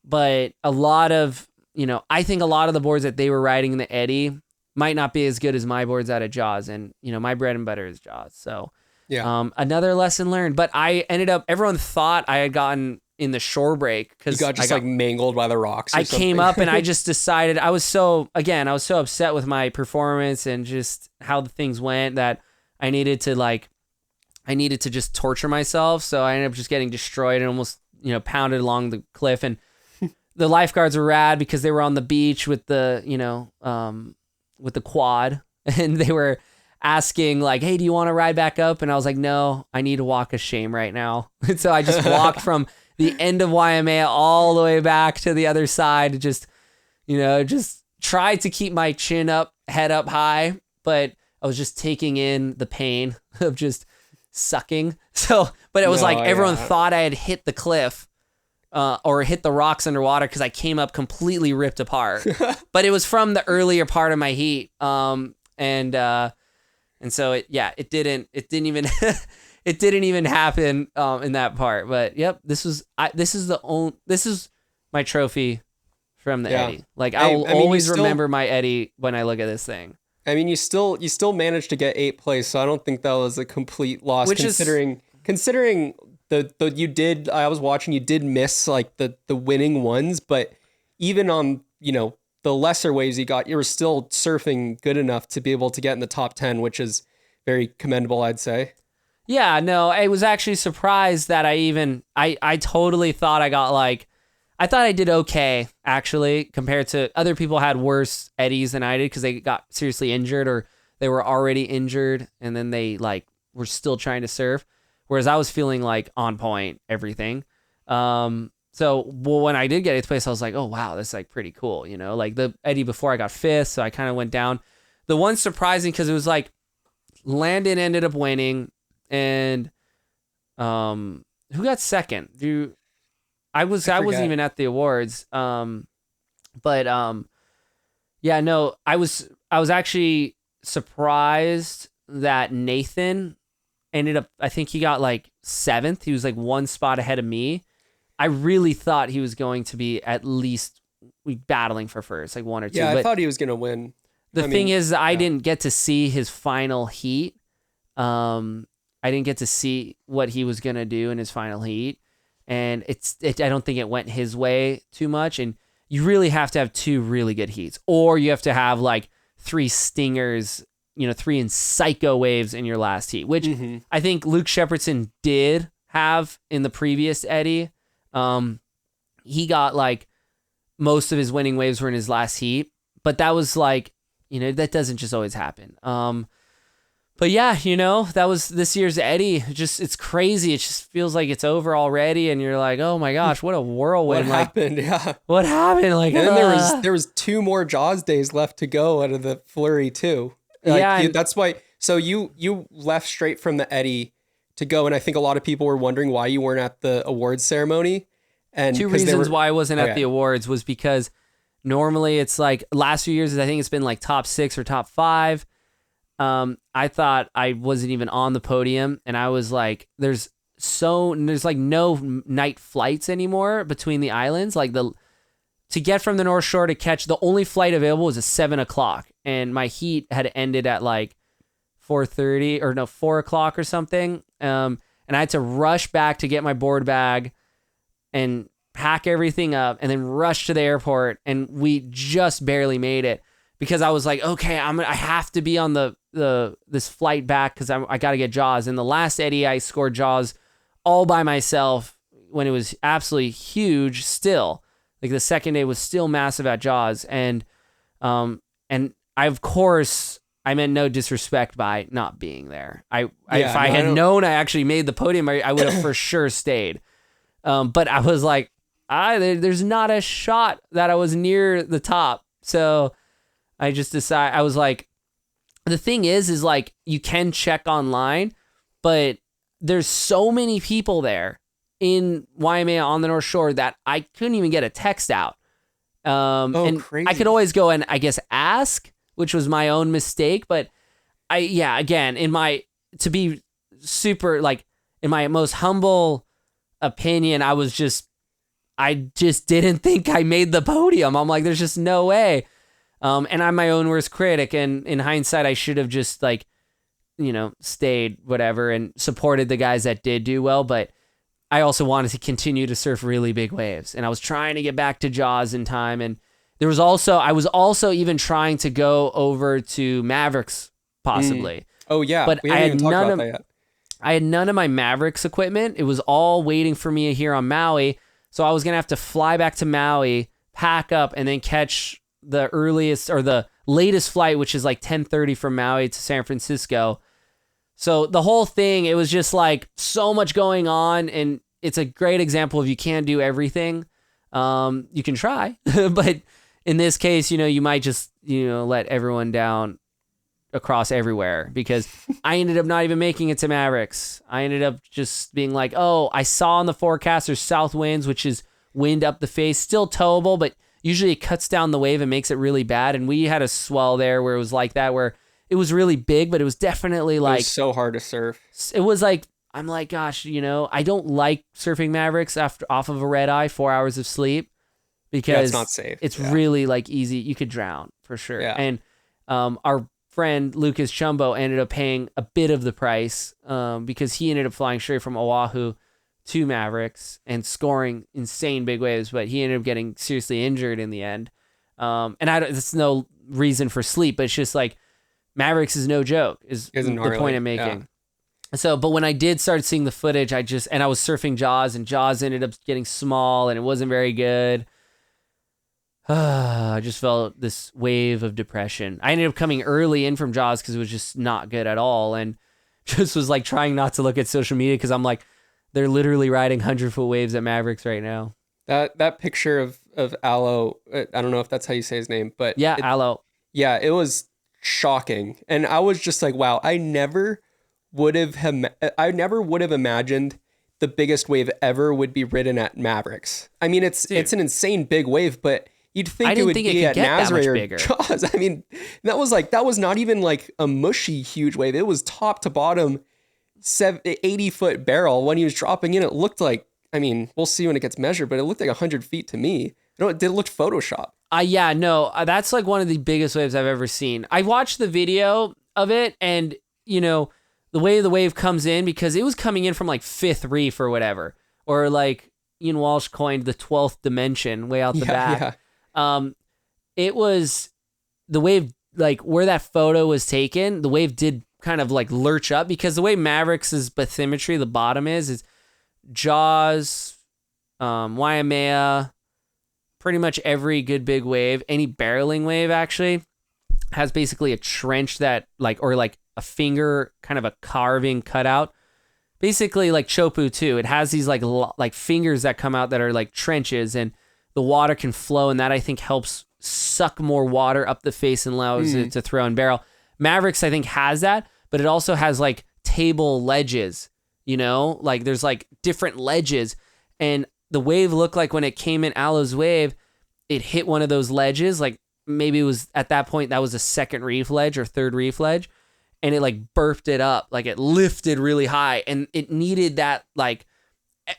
but I think a lot of the boards that they were riding in the Eddie might not be as good as my boards out of Jaws, and my bread and butter is Jaws. So yeah, another lesson learned. But I ended up, everyone thought I had gotten in the shore break because you got mangled by the rocks. I came up and I just decided I was so upset with my performance and just how the things went that I needed to just torture myself. So I ended up just getting destroyed and almost, pounded along the cliff. And the lifeguards were rad because they were on the beach with the, with the quad, and they were asking like, hey, do you want to ride back up? And I was like, no, I need to walk of shame right now. And so I just walked from the end of Waimea all the way back to the other side, just tried to keep my chin up, head up high, but I was just taking in the pain of just sucking. So, but it was everyone thought I had hit the cliff or hit the rocks underwater because I came up completely ripped apart. But it was from the earlier part of my heat. And so it didn't even it didn't even happen in that part. But yep, this is my trophy from the Eddie. Like I will always remember my Eddie when I look at this thing. I mean, you still managed to get 8th place, so I don't think that was a complete loss. Considering you did. I was watching. You did miss like the winning ones, but even on the lesser waves you were still surfing good enough to be able to get in the top 10, which is very commendable, I'd say. Yeah, no, I was actually surprised that I totally thought I thought I did okay, actually, compared to other people had worse Eddies than I did because they got seriously injured or they were already injured and then they were still trying to surf. Whereas I was feeling on point, everything. So when I did get 8th place, I was like, oh, wow, that's pretty cool. The Eddie before I got 5th. So I kind of went down. The one surprising, because it was Landon ended up winning and who got second? I wasn't even at the awards. I was actually surprised that Nathan ended up, I think he got 7th. He was one spot ahead of me. I really thought he was going to be at least battling for first, 1 or 2. Yeah, I thought he was going to win. The thing is, I didn't get to see his final heat. I didn't get to see what he was going to do in his final heat. And I don't think it went his way too much. And you really have to have 2 really good heats. Or you have to have 3 stingers, 3 in psycho waves in your last heat, which I think Luke Shepardson did have in the previous Eddie. He got most of his winning waves were in his last heat, but that was that doesn't just always happen. But yeah, that was this year's Eddie. It's crazy. It just feels like it's over already. And you're like, oh my gosh, what a whirlwind. What happened? Yeah. What happened? And then there was 2 more Jaws days left to go out of the flurry too. That's why. So you left straight from the Eddy to go, and I think a lot of people were wondering why you weren't at the awards ceremony. And Two reasons why I wasn't at the awards was because normally it's like last few years, I think it's been like top 6 or top 5. I thought I wasn't even on the podium, and I was like, there's like no night flights anymore between the islands. Like to get from the North Shore to catch, the only flight available was at 7:00, and my heat had ended at like 4:30 or no 4 o'clock or something. And I had to rush back to get my board bag and pack everything up, and then rush to the airport. And we just barely made it because I was like, okay, I have to be on this flight back because I got to get Jaws. And the last Eddy, I scored Jaws all by myself when it was absolutely huge. Still, like the second day was still massive at Jaws, and of course. I meant no disrespect by not being there. If I had known I actually made the podium, I would have for sure stayed. But I was like, there's not a shot that I was near the top. So I just decided, I was like, the thing is like, you can check online, but there's so many people there in Waimea on the North Shore that I couldn't even get a text out. And crazy. I could always go and I guess ask, which was my own mistake. But again, to be super, like, in my most humble opinion, I just didn't think I made the podium. I'm like, there's just no way. And I'm my own worst critic. And in hindsight, I should have just stayed, whatever, and supported the guys that did do well. But I also wanted to continue to surf really big waves. And I was trying to get back to Jaws in time. And I was also even trying to go over to Mavericks, possibly. Oh yeah, but we haven't even talked about that yet. I had none of my Mavericks equipment. It was all waiting for me here on Maui, so I was gonna have to fly back to Maui, pack up, and then catch the earliest or the latest flight, which is like 10:30 from Maui to San Francisco. So the whole thing, it was just like so much going on, and it's a great example of you can't do everything. You can try, but in this case, you might just, let everyone down across everywhere, because I ended up not even making it to Mavericks. I ended up just being like, oh, I saw on the forecast there's south winds, which is wind up the face, still towable, but usually it cuts down the wave and makes it really bad. And we had a swell there where it was like that, where it was really big, but it was definitely like, it was so hard to surf. It was like, I'm like, gosh, I don't like surfing Mavericks off of a red eye, 4 hours of sleep. Because it's not safe. It's really like easy. You could drown for sure. Yeah. And our friend Lucas Chumbo ended up paying a bit of the price because he ended up flying straight from Oahu to Mavericks and scoring insane big waves, but he ended up getting seriously injured in the end. And it's no reason for sleep, but it's just like Mavericks is no joke is the point I'm making. Yeah. So, but when I did start seeing the footage, I was surfing Jaws, and Jaws ended up getting small and it wasn't very good. I just felt this wave of depression. I ended up coming early in from Jaws because it was just not good at all, and just was like trying not to look at social media because I'm like, they're literally riding 100-foot waves at Mavericks right now. That picture of Aloe, I don't know if that's how you say his name, but Aloe. Yeah, it was shocking, and I was just like, wow, I never would have imagined the biggest wave ever would be ridden at Mavericks. I mean, it's an insane big wave, but you'd think it would be at Nazare or Jaws. I mean, that was not even like a mushy huge wave. It was top to bottom, 80-foot barrel. When he was dropping in, it looked like, I mean, we'll see when it gets measured, but it looked like 100 feet to me. It looked Photoshop. That's like one of the biggest waves I've ever seen. I watched the video of it, and the way the wave comes in, because it was coming in from like fifth reef or whatever, or like Ian Walsh coined the 12th dimension way out the back. Yeah. It was the wave, like where that photo was taken, the wave did kind of like lurch up, because the way Mavericks' bathymetry, the bottom is Jaws, Waimea, pretty much every good big wave, any barreling wave actually has basically a trench that or a finger, kind of a carving cutout. Basically like Chopu too. It has these like fingers that come out that are like trenches, and the water can flow, and that I think helps suck more water up the face and allows it to throw and barrel. Mavericks, I think, has that, but it also has like table ledges, like there's like different ledges. And the wave looked like when it came in Aloe's wave, it hit one of those ledges. Like maybe it was at that point, that was a second reef ledge or third reef ledge. And it like burped it up, like it lifted really high, and it needed that like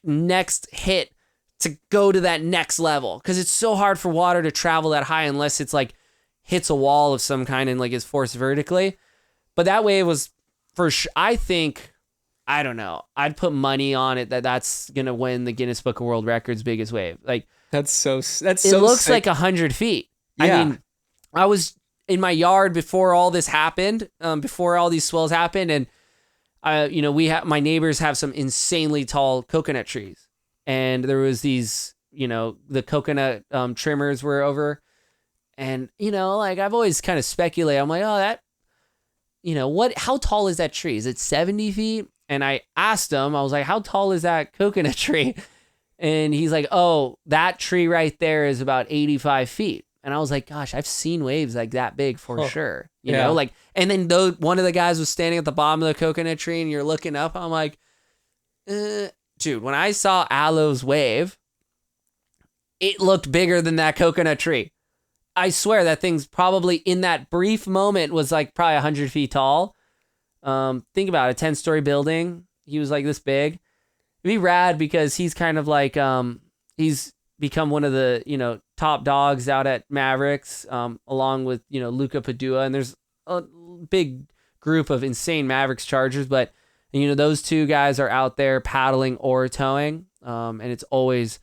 next hit to go to that next level. Cause it's so hard for water to travel that high unless it's like hits a wall of some kind and like is forced vertically. But that wave was for sure. I don't know. I'd put money on it that's going to win the Guinness Book of World Records biggest wave. Like It looks sick. like 100 feet. Yeah. I mean, I was in my yard before all this happened, before all these swells happened. And, my neighbors have some insanely tall coconut trees. And there was these, the coconut trimmers were over. And, like I've always kind of speculated. I'm like, oh, that, how tall is that tree? Is it 70 feet? And I asked him, I was like, how tall is that coconut tree? And he's like, oh, that tree right there is about 85 feet. And I was like, gosh, I've seen waves like that big for sure. You know, like, and then one of the guys was standing at the bottom of the coconut tree and you're looking up. I'm like, dude, when I saw Aloe's wave, it looked bigger than that coconut tree. I swear that thing's probably in that brief moment was like probably 100 feet tall. Think about it, a 10-story building. He was like this big. It'd be rad because he's kind of like, he's become one of the, top dogs out at Mavericks, along with, Luca Padua. And there's a big group of insane Mavericks chargers, but, those two guys are out there paddling or towing. And it's always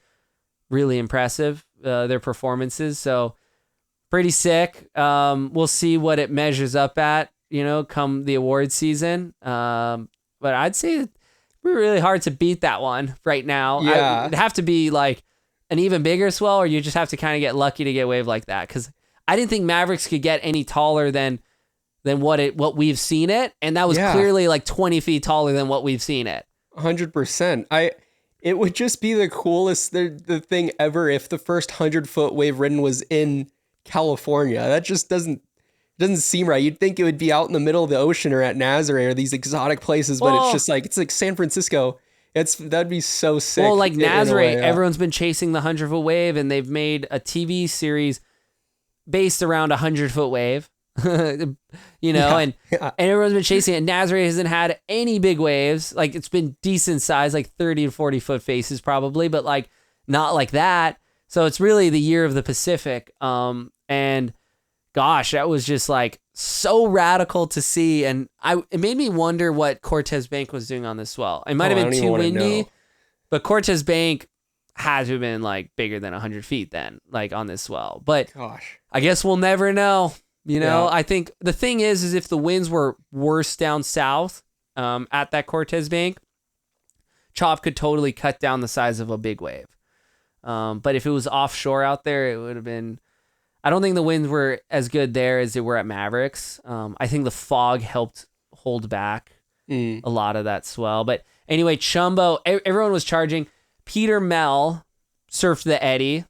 really impressive, their performances. So pretty sick. We'll see what it measures up at, come the award season. But I'd say it'd be really hard to beat that one right now. Yeah. It'd have to be like an even bigger swell, or you just have to kind of get lucky to get a wave like that. Cause I didn't think Mavericks could get any taller than what we've seen it. And that was clearly like 20 feet taller than what we've seen it. 100%. It would just be the coolest the thing ever if the first 100-foot wave ridden was in California. That just doesn't seem right. You'd think it would be out in the middle of the ocean or at Nazaré or these exotic places, but it's like San Francisco. That'd be so sick. Well, like Nazaré, everyone's been chasing the 100-foot wave, and they've made a TV series based around a 100-foot wave. And everyone's been chasing it. Nazaré hasn't had any big waves. Like it's been decent size, like 30 and 40 foot faces probably, but like not like that. So it's really the year of the Pacific. And gosh, that was just like so radical to see. And it made me wonder what Cortez Bank was doing on this swell. It might have been too windy, but Cortez Bank had to have been like bigger than 100 feet then, like on this swell. But gosh, I guess we'll never know. I think the thing is if the winds were worse down south at that Cortez Bank, chop could totally cut down the size of a big wave. But if it was offshore out there, it would have been... I don't think the winds were as good there as they were at Mavericks. I think the fog helped hold back a lot of that swell. But anyway, Chumbo, everyone was charging. Peter Mell surfed the eddy,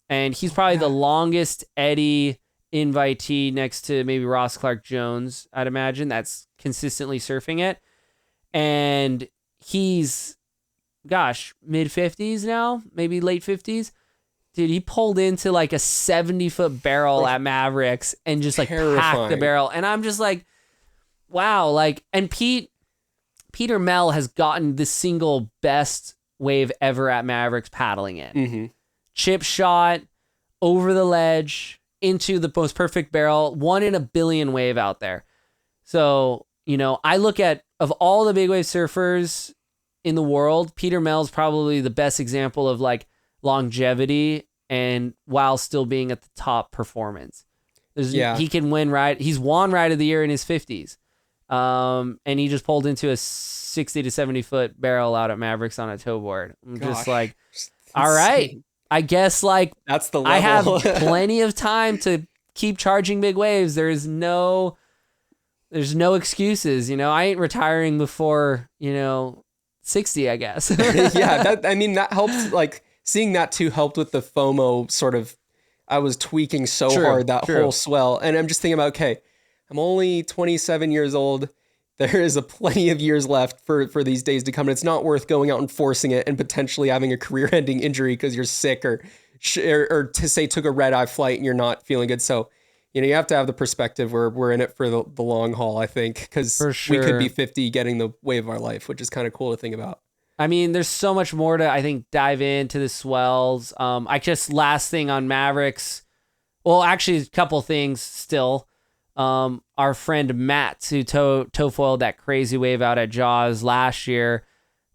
and he's probably the longest eddy invitee next to maybe Ross Clark Jones, I'd imagine, that's consistently surfing it. And he's, mid 50s now, maybe late 50s. Dude, he pulled into like a 70-foot barrel at Mavericks and just like packed the barrel. And I'm just like, wow. Like, and Peter Mell has gotten the single best wave ever at Mavericks paddling it. Mm-hmm. Chip shot over the ledge into the most perfect barrel, 1 in a billion wave out there. So, I look at, of all the big wave surfers in the world, Peter Mell's probably the best example of like longevity and while still being at the top performance. He can win he's won ride of the year in his 50s. And he just pulled into a 60 to 70 foot barrel out at Mavericks on a towboard. I'm just like, all right, I guess like that's the level. I have plenty of time to keep charging big waves. There's no excuses, I ain't retiring before, 60, I guess. That helped. Like seeing that too helped with the FOMO sort of. I was tweaking so hard that whole swell, and I'm just thinking about, okay, I'm only 27 years old. there is a plenty of years left for these days to come. And it's not worth going out and forcing it and potentially having a career-ending injury because you're sick or to say took a red-eye flight and you're not feeling good. So, you have to have the perspective where we're in it for the long haul, I think, because we could be 50 getting the wave of our life, which is kind of cool to think about. I mean, there's so much more to, I think, dive into the swells. Last thing on Mavericks. Well, actually, a couple things still. Our friend Matt, who toe foiled that crazy wave out at Jaws last year.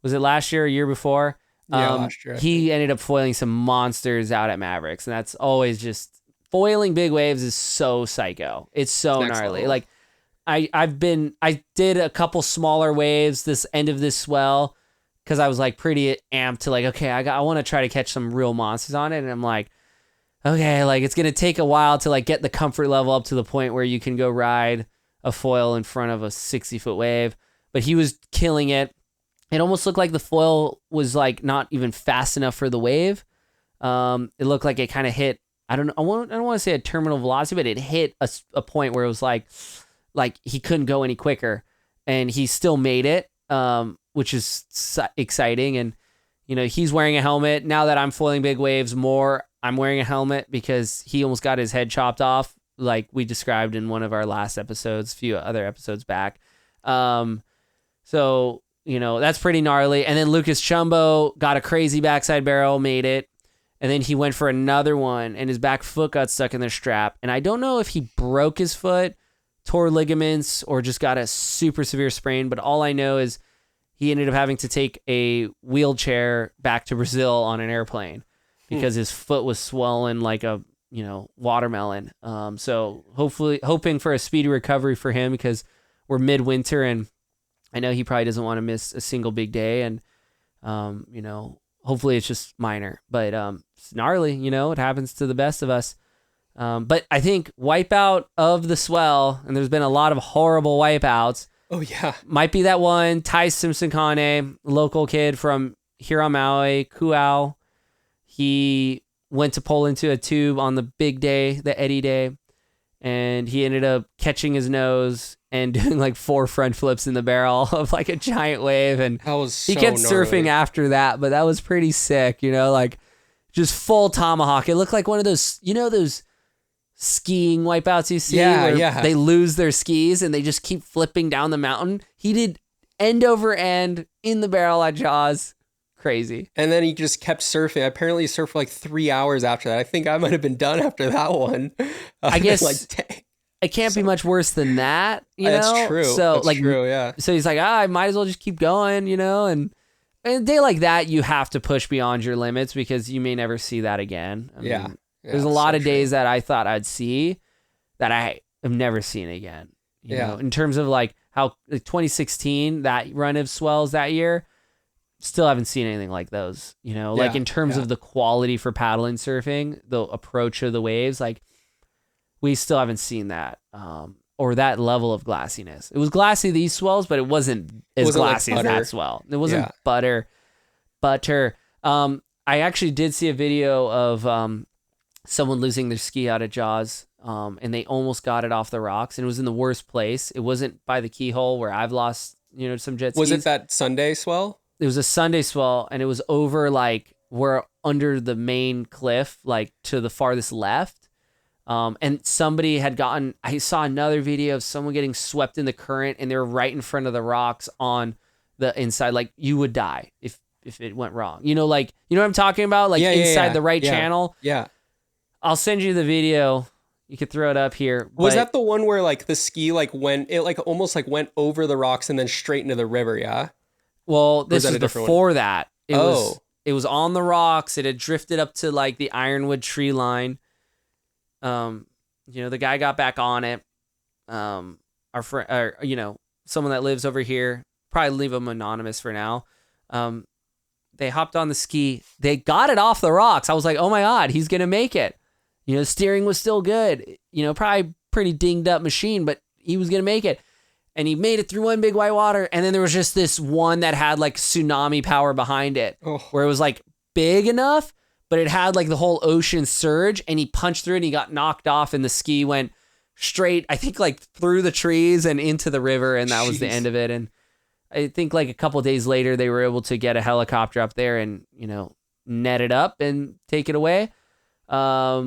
Was it last year or year before? Yeah, last year. He ended up foiling some monsters out at Mavericks, and that's always just foiling big waves is so psycho. It's so gnarly. Like I did a couple smaller waves this end of this swell because I was like pretty amped to like, okay, I want to try to catch some real monsters on it, and I'm like, okay, like it's gonna take a while to like get the comfort level up to the point where you can go ride a foil in front of a 60-foot wave. But he was killing it. It almost looked like the foil was like not even fast enough for the wave. It looked like it kind of hit. I don't want to say a terminal velocity, but it hit a point where it was like he couldn't go any quicker, and he still made it, which is exciting. And he's wearing a helmet now that I'm foiling big waves more. I'm wearing a helmet because he almost got his head chopped off, like we described in one of our last episodes, a few other episodes back. So that's pretty gnarly. And then Lucas Chumbo got a crazy backside barrel, made it. And then he went for another one, and his back foot got stuck in the strap. And I don't know if he broke his foot, tore ligaments, or just got a super severe sprain. But all I know is he ended up having to take a wheelchair back to Brazil on an airplane because his foot was swollen like a watermelon. So hoping for a speedy recovery for him because we're midwinter, and I know he probably doesn't want to miss a single big day. And hopefully it's just minor, but it's gnarly, it happens to the best of us. But I think wipeout of the swell, and there's been a lot of horrible wipeouts. Oh, yeah. Might be that one. Ty Simpson-Kane, local kid from here on Maui, Kuau. He went to pull into a tube on the big day, the Eddie day, and he ended up catching his nose and doing like 4 front flips in the barrel of like a giant wave. And that was so he kept gnarly. surfing after that, but that was pretty sick, like just full tomahawk. It looked like one of those, those skiing wipeouts you see where they lose their skis and they just keep flipping down the mountain. He did end over end in the barrel at Jaws. Crazy. And then he just kept surfing. Apparently he surfed for like 3 hours after that. I think I might have been done after that one. I guess it can't be much worse than that, That's true. So That's true, yeah. So he's like, I might as well just keep going, and a day like that, you have to push beyond your limits because you may never see that again. I mean, there's a lot of days that I thought I'd see that I have never seen again. You know, in terms of like how 2016, that run of swells that year, still haven't seen anything like those, like in terms of the quality for paddling surfing, the approach of the waves, like we still haven't seen that, or that level of glassiness. It was glassy, these swells, but it wasn't glassy as that swell. It wasn't butter. I actually did see a video of someone losing their ski out of Jaws, and they almost got it off the rocks, and it was in the worst place. It wasn't by the keyhole where I've lost, some jet skis. Was it that Sunday swell? It was a Sunday swell, and it was over like we're under the main cliff, like to the farthest left. And somebody had I saw another video of someone getting swept in the current, and they were right in front of the rocks on the inside. Like you would die if it went wrong. Like, what I'm talking about? Like inside the right channel. Yeah. I'll send you the video. You could throw it up here. Was that the one where like the ski like went, it like almost like went over the rocks and then straight into the river? Yeah. Well, this was before that. It was on the rocks. It had drifted up to like the ironwood tree line. The guy got back on it. Our friend, someone that lives over here, probably leave him anonymous for now. They hopped on the ski. They got it off the rocks. I was like, oh my God, he's going to make it. Steering was still good. Probably pretty dinged up machine, but he was going to make it. And he made it through one big white water. And then there was just this one that had like tsunami power behind it, where it was like big enough, but it had like the whole ocean surge, and he punched through it and he got knocked off, and the ski went straight, I think like through the trees and into the river, and that was the end of it. And I think like a couple of days later, they were able to get a helicopter up there and, net it up and take it away,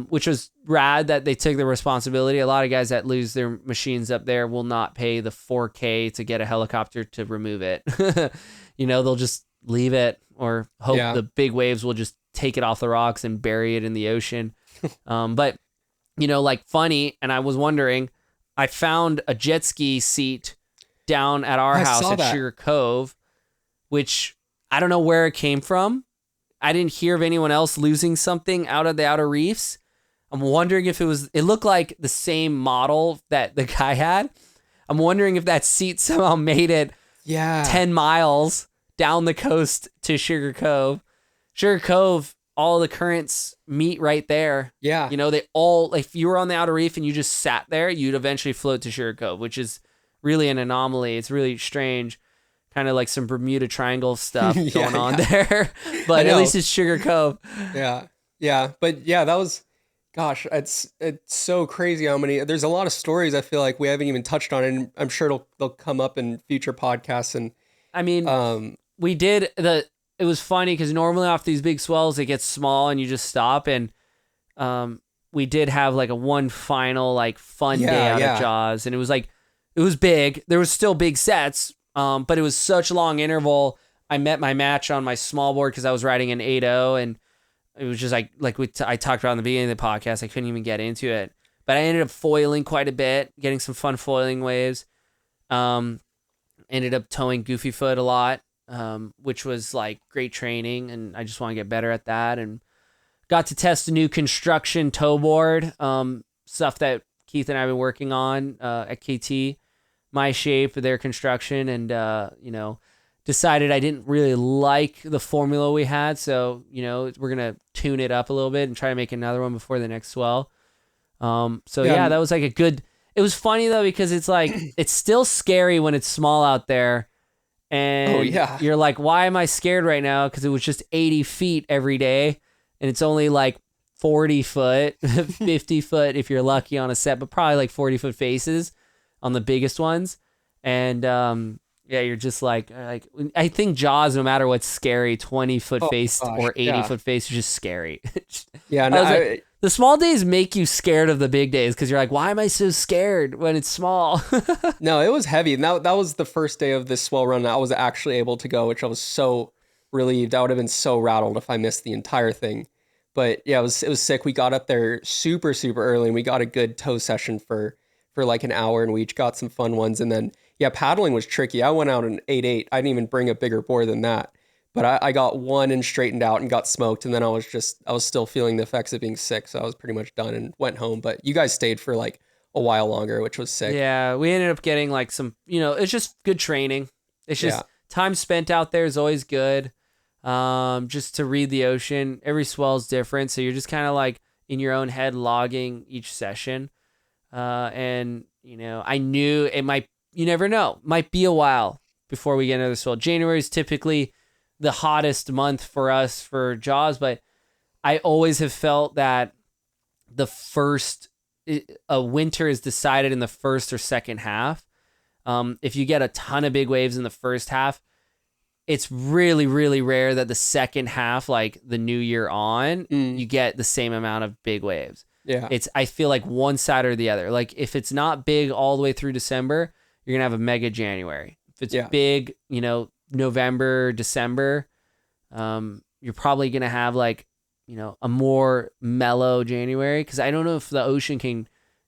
which was rad that they took the responsibility. A lot of guys that lose their machines up there will not pay the $4K to get a helicopter to remove it. They'll just leave it or hope the big waves will just take it off the rocks and bury it in the ocean. But, like funny, and I was wondering, I found a jet ski seat down at our house at Sugar Cove, which I don't know where it came from. I didn't hear of anyone else losing something out of the outer reefs. I'm wondering if it looked like the same model that the guy had. I'm wondering if that seat somehow made it 10 miles down the coast to Sugar Cove. Sugar Cove, all the currents meet right there. Yeah. They all, if you were on the outer reef and you just sat there, you'd eventually float to Sugar Cove, which is really an anomaly. It's really strange. Kind of like some Bermuda Triangle stuff going on there. But at least it's Sugar Cove. Yeah. Yeah. But yeah, that was, gosh, it's so crazy how many, there's a lot of stories I feel like we haven't even touched on, and I'm sure they'll come up in future podcasts. And I mean, we did it was funny because normally off these big swells, it gets small and you just stop. And we did have like a one final like fun day out of Jaws. And it was big. There was still big sets. But it was such a long interval. I met my match on my small board because I was riding an 8.0, and it was just I talked about in the beginning of the podcast. I couldn't even get into it, but I ended up foiling quite a bit, getting some fun foiling waves. Ended up towing Goofy Foot a lot, which was like great training, and I just want to get better at that. And got to test a new construction tow board, stuff that Keith and I have been working on at KT. My shape, their construction, and decided I didn't really like the formula we had, so we're gonna tune it up a little bit and try to make another one before the next swell. That was like a good. It was funny though because it's like it's still scary when it's small out there, and you're like, why am I scared right now? Because it was just 80 feet every day, and it's only like 40 foot, 50 foot if you're lucky on a set, but probably like 40 foot faces on the biggest ones. And you're just like I think Jaws, no matter what's scary, 20 foot face or 80 foot face is just scary. The small days make you scared of the big days because you're like, why am I so scared when it's small? No, it was heavy. And that was the first day of this swell run I was actually able to go, which I was so relieved. I would have been so rattled if I missed the entire thing. But yeah, it was sick. We got up there super, super early, and we got a good tow session for like an hour, and we each got some fun ones. And then, paddling was tricky. I went out an 8.8. I didn't even bring a bigger board than that. But I got one and straightened out and got smoked. And then I was still feeling the effects of being sick. So I was pretty much done and went home. But you guys stayed for like a while longer, which was sick. Yeah, we ended up getting like some, it's just good training. It's just time spent out there is always good. Just to read the ocean. Every swell is different. So you're just kind of like in your own head logging each session. And I knew it might, you never know, might be a while before we get another swell. January is typically the hottest month for us for Jaws, but I always have felt that a winter is decided in the first or second half. If you get a ton of big waves in the first half, it's really, really rare that the second half, like the new year on, you get the same amount of big waves. Yeah. I feel like one side or the other. Like if it's not big all the way through December, you're going to have a mega January. If it's big, November, December, you're probably going to have like, a more mellow January. Cause I don't know if the ocean can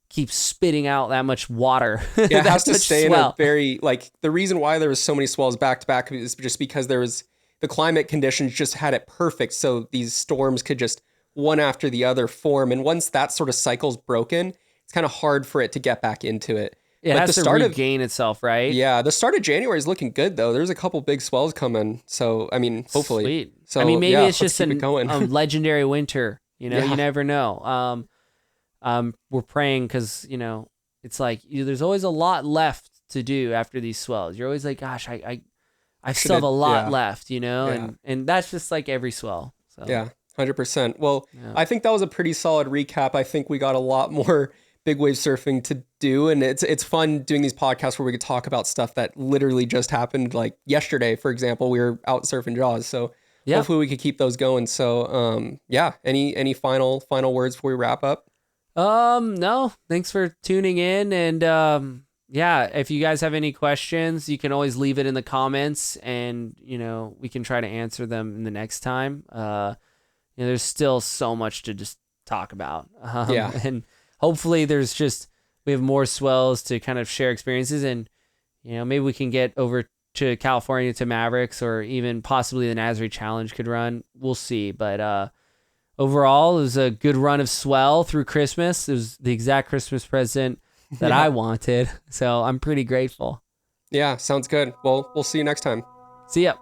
keep spitting out that much water. It has to stay in a very, like the reason why there was so many swells back to back is just because the climate conditions just had it perfect. So these storms could just one after the other form. And once that sort of cycle's broken, it's kind of hard for it to get back into it. It has to regain itself, right? Yeah. The start of January is looking good though. There's a couple big swells coming. So, I mean, hopefully. Sweet. So, I mean, maybe it's just a legendary winter, you never know. We're praying because, it's like there's always a lot left to do after these swells. You're always like, gosh, I still have a lot left, and that's just like every swell. So. Yeah. 100%. Well, I think that was a pretty solid recap. I think we got a lot more big wave surfing to do, and it's fun doing these podcasts where we could talk about stuff that literally just happened. Like yesterday, for example, we were out surfing Jaws, so Yeah. hopefully we could keep those going. So yeah, any final words before we wrap up? No, thanks for tuning in. And yeah, if you guys have any questions, you can always leave it in the comments, and we can try to answer them in the next time. There's still so much to just talk about. Yeah. And hopefully we have more swells to kind of share experiences, and maybe we can get over to California to Mavericks, or even possibly the Nazare Challenge could run. We'll see. But overall, it was a good run of swell through Christmas. It was the exact Christmas present that I wanted. So I'm pretty grateful. Yeah, sounds good. Well, we'll see you next time. See ya.